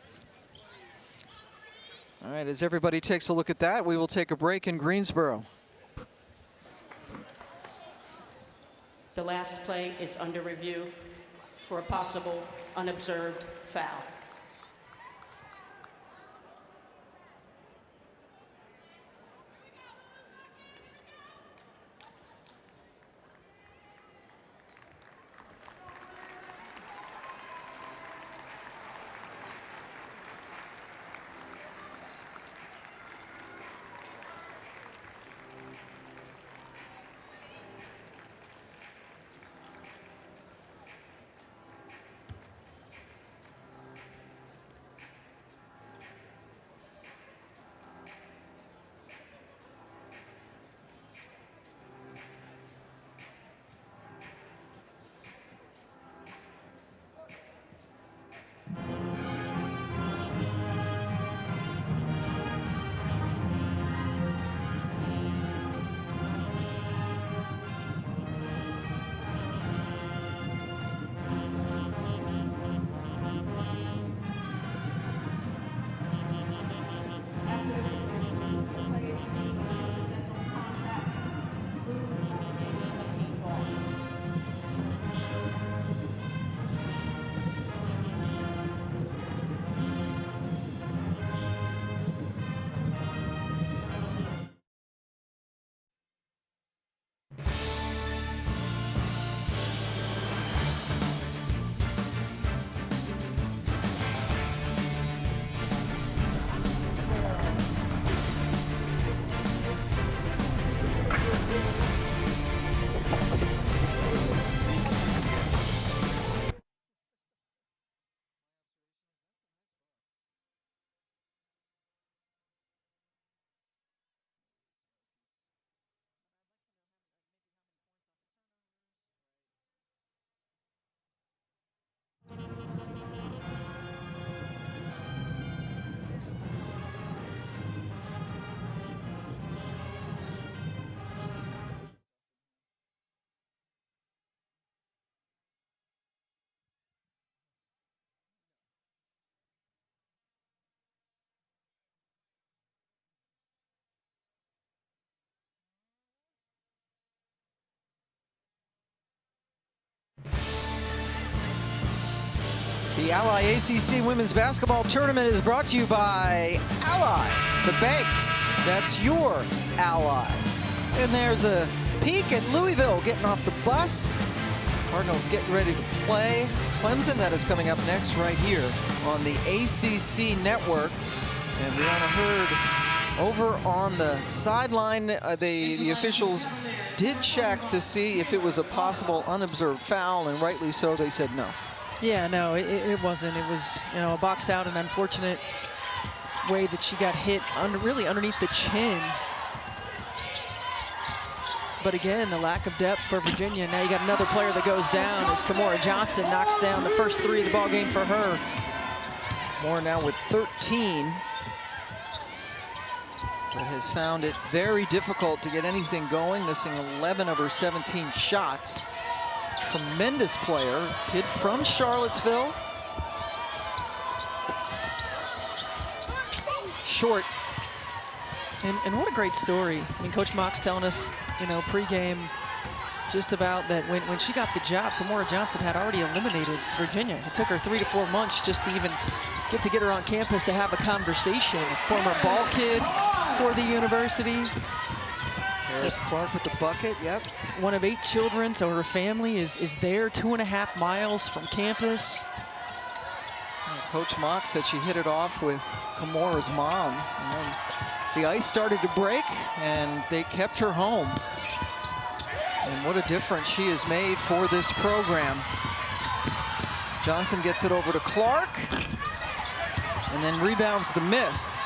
All right, as everybody takes a look at that, we will take a break in Greensboro. The last play is under review for a possible unobserved foul. The Ally ACC Women's Basketball Tournament is brought to you by Ally, the banks. That's your ally. And there's a peek at Louisville getting off the bus. Cardinals getting ready to play Clemson. That is coming up next right here on the ACC Network. And Brianna Hurd over on the sideline. The officials did check to see if it was a possible unobserved foul, and rightly so, they said no. Yeah, no, it wasn't. It was, you know, a box out, an unfortunate way that she got hit really underneath the chin. But again, the lack of depth for Virginia. Now you got another player that goes down as Kymora Johnson knocks down the first three of the ball game for her. Moore now with 13. But has found it very difficult to get anything going, missing 11 of her 17 shots. Tremendous player, kid from Charlottesville. Short And what a great story. I mean, Coach Mock's telling us, you know, pregame just about that when she got the job, Kymora Johnson had already eliminated Virginia. It took her 3 to 4 months just to even get her on campus to have a conversation. Former ball kid for the university. Paris Clark with the bucket, yep. One of 8 children, so her family is there 2.5 miles from campus. Coach Mock said she hit it off with Kymora's mom, and then the ice started to break, and they kept her home. And what a difference she has made for this program. Johnson gets it over to Clark, and then rebounds the miss.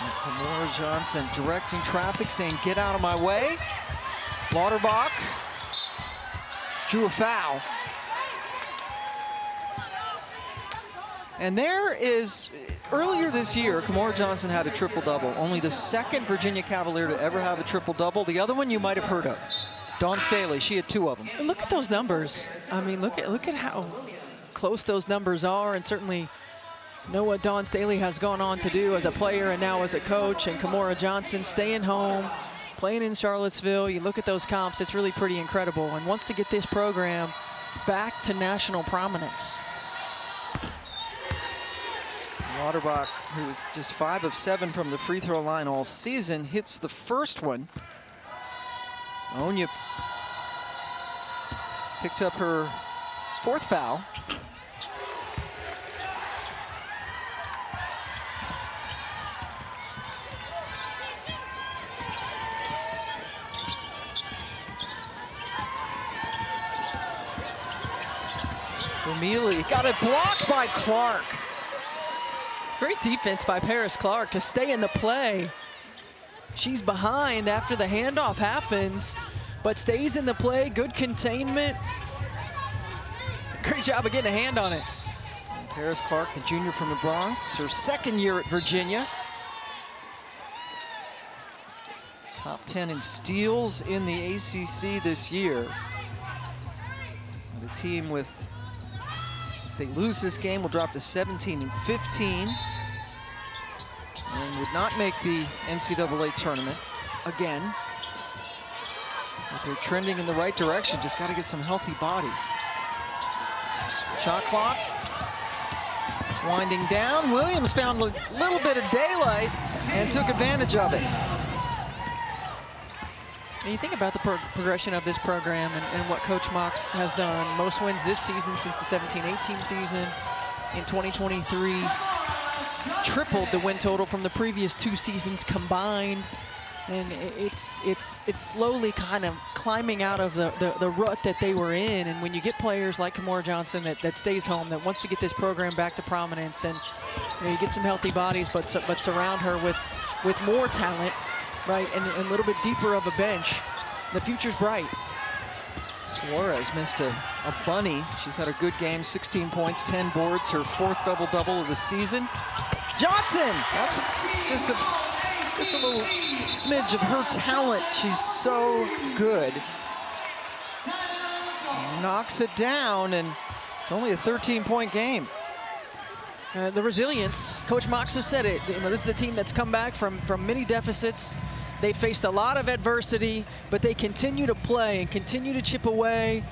And Kymora Johnson directing traffic, saying, "Get out of my way." Lauterbach drew a foul. And there is, earlier this year, Kymora Johnson had a triple-double. Only the second Virginia Cavalier to ever have a triple-double. The other one you might have heard of. Dawn Staley, she had 2 of them. Look at those numbers. I mean, look at how close those numbers are, and certainly know what Dawn Staley has gone on to do as a player and now as a coach. And Kymora Johnson staying home, playing in Charlottesville. You look at those comps, it's really pretty incredible, and wants to get this program back to national prominence. Lauterbach, who was just 5 of 7 from the free throw line all season, hits the first one. Oniyah picked up her 4th foul. Vermeely got it blocked by Clark. Great defense by Paris Clark to stay in the play. She's behind after the handoff happens, but stays in the play. Good containment. Great job of getting a hand on it. And Paris Clark, the junior from the Bronx, her 2nd year at Virginia. Top 10 in steals in the ACC this year. And a team with, if they lose this game, will drop to 17 and 15. And would not make the NCAA tournament again. But they're trending in the right direction. Just got to get some healthy bodies. Shot clock winding down. Williams found a little bit of daylight and took advantage of it. And you think about the progression of this program and what Coach Mox has done. Most wins this season since the 17-18 season. In 2023, tripled the win total from the previous 2 seasons combined. And it's slowly kind of climbing out of the rut that they were in. And when you get players like Kymora Johnson that stays home, that wants to get this program back to prominence, and you get some healthy bodies, but surround her with more talent, right, and a little bit deeper of a bench, the future's bright. Suarez missed a bunny. She's had a good game, 16 points, 10 boards, her 4th double-double of the season. Johnson, that's just a little smidge of her talent. She's so good. Knocks it down, and it's only a 13-point game. The resilience, Coach Mox has said it. You know, this is a team that's come back from many deficits. They faced a lot of adversity, but they continue to play and continue to chip away.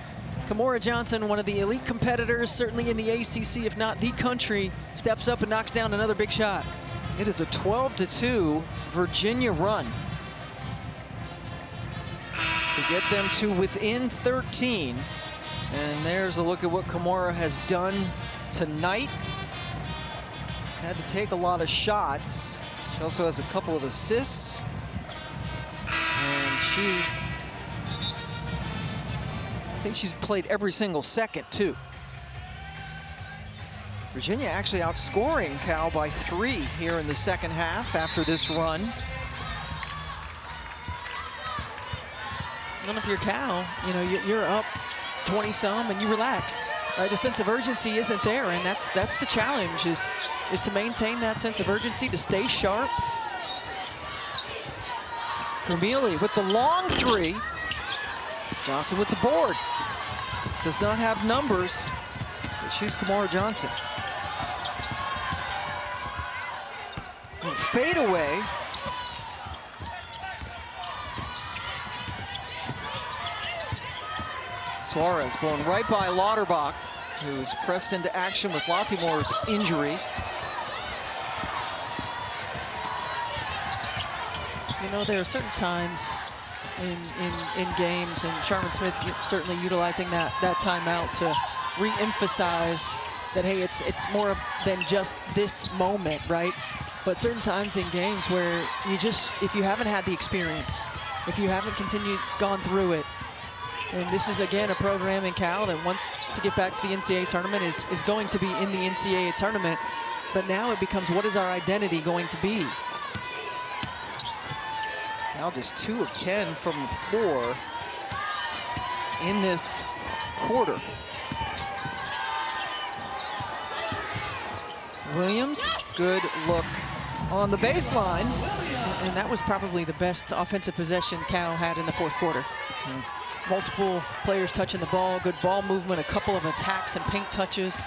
Kymora Johnson, one of the elite competitors, certainly in the ACC, if not the country, steps up and knocks down another big shot. It is a 12-2 Virginia run to get them to within 13. And there's a look at what Kymora has done tonight. She's had to take a lot of shots. She also has a couple of assists. And I think she's played every single second, too. Virginia actually outscoring Cal by 3 here in the 2nd half after this run. And if you're Cal, you know, you're up 20-some and you relax, right? The sense of urgency isn't there, and that's the challenge, is to maintain that sense of urgency, to stay sharp. Vermeely with the long 3. Johnson with the board. Does not have numbers, but she's Kymora Johnson. fadeaway. Suarez blown right by Lauterbach, who was pressed into action with Latimore's injury. You know, there are certain times in games, and Sharman Smith certainly utilizing that timeout to re-emphasize that, hey, it's more than just this moment, right? But certain times in games where you just, if you haven't had the experience, if you haven't gone through it, and this is, again, a program in Cal that wants to get back to the NCAA tournament, is going to be in the NCAA tournament, but now it becomes, what is our identity going to be? Cal just 2 of 10 from the floor in this quarter. Williams, good look on the baseline. And that was probably the best offensive possession Cal had in the fourth quarter. Multiple players touching the ball, good ball movement, a couple of attacks and paint touches.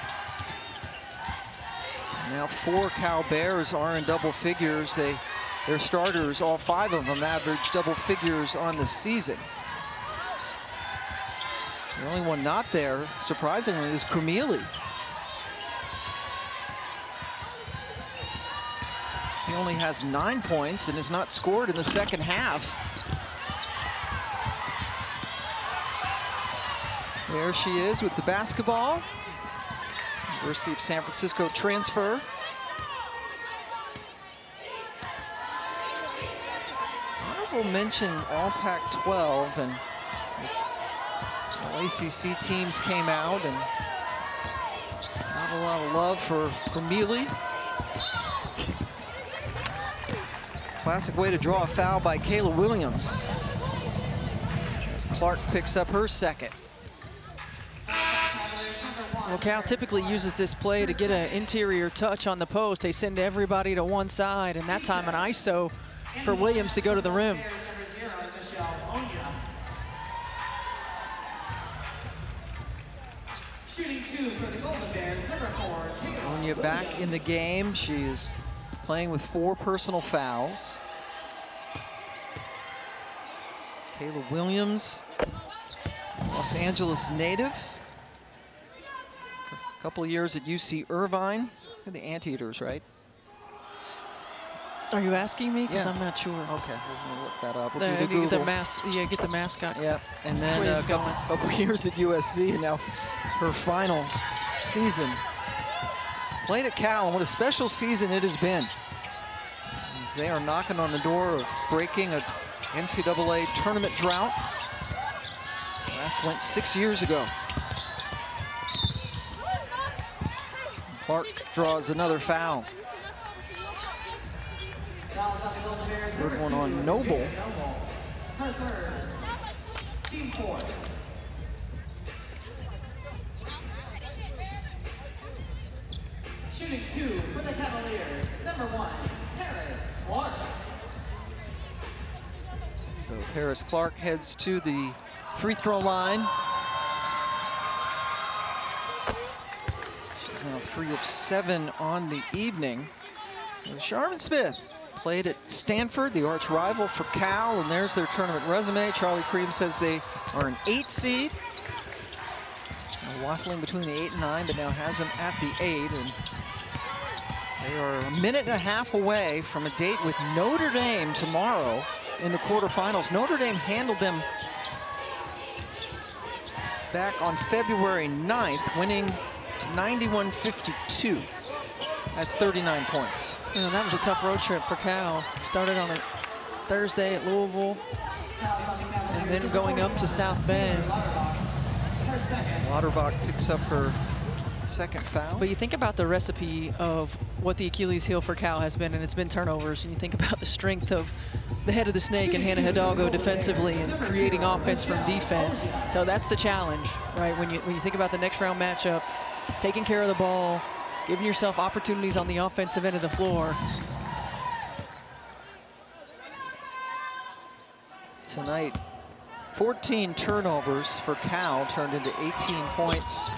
Now 4 Cal Bears are in double figures. Their starters, all 5 of them, average double figures on the season. The only one not there, surprisingly, is Krumili. He only has 9 points and has not scored in the second half. There she is with the basketball. University of San Francisco transfer. Honorable mention all Pac-12, and ACC teams came out, and not a lot of love for Krumili. Classic way to draw a foul by Kayla Williams, as Clark picks up her second. Well, Cal typically uses this play to get an interior touch on the post. They send everybody to one side, and that time an ISO for Williams to go to the rim. Shooting 2 for the Golden Bears, number 4, Oniyah back in the game. She is playing with 4 personal fouls. Kayla Williams, Los Angeles native. For a couple of years at UC Irvine. They're the Anteaters, right? Are you asking me? Because Yeah. I'm not sure. Okay, we're gonna look that up. We'll There, do the get the Google. get the mascot. Yep, and then Quiz a going. couple years at USC, and now her final season. Played at Cal, and what a special season it has been. As they are knocking on the door of breaking a NCAA tournament drought. Last went 6 years ago. Clark draws another foul. Third one on Noble. her third. Team 4. Shooting 2 for the Cavaliers, number 1, Paris Clark. So Paris Clark heads to the free throw line. She's now 3 of 7 on the evening. Sharman Smith played at Stanford, the arch rival for Cal, and there's their tournament resume. Charlie Cream says they are an 8 seed. Waffling between the 8 and 9, but now has them at the 8, and they are a minute and a half away from a date with Notre Dame tomorrow in the quarterfinals. Notre Dame handled them back on February 9th, winning 91-52. That's 39 points. You know, that was a tough road trip for Cal. Started on a Thursday at Louisville, and then going up to South Bend. Lauterbach picks up her second foul. But you think about the recipe of what the Achilles heel for Cal has been, and it's been turnovers. And you think about the strength of the head of the snake and Hannah Hidalgo defensively and creating offense from defense. So that's the challenge, right? When you think about the next round matchup, taking care of the ball, giving yourself opportunities on the offensive end of the floor. Tonight, 14 turnovers for Cal turned into 18 points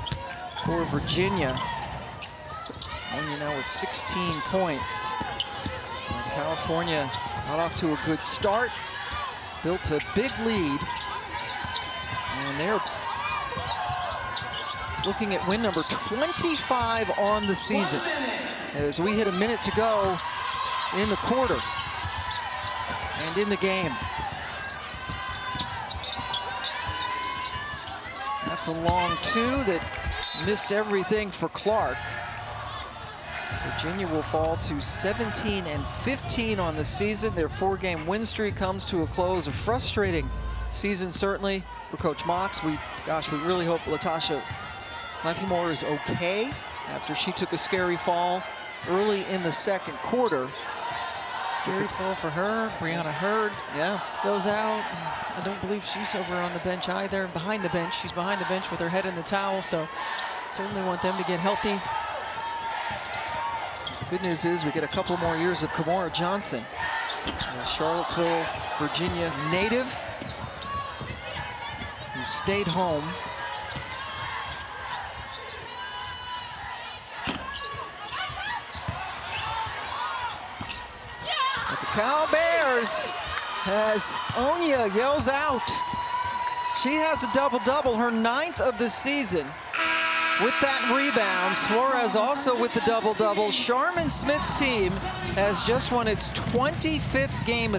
for Virginia. Oniyah now with 16 points. California got off to a good start, built a big lead, and they're looking at win number 25 on the season as we hit a minute to go in the quarter and in the game. That's a long two that missed everything for Clark. Virginia will fall to 17 and 15 on the season. Their 4-game win streak comes to a close. A frustrating season, certainly, for Coach Mox. We really hope Latasha Montemore is okay after she took a scary fall early in the second quarter. Scary fall for her. Brianna Hurd goes out. I don't believe she's over on the bench either. Behind the bench. She's behind the bench with her head in the towel, so certainly want them to get healthy. Good news is we get a couple more years of Kymora Johnson, a Charlottesville, Virginia native who stayed home. But the Cal Bears, as Oniyah yells out, she has a double-double, her 9th of the season. With that rebound, Suarez also with the double-double. Sharman Smith's team has just won its 25th game of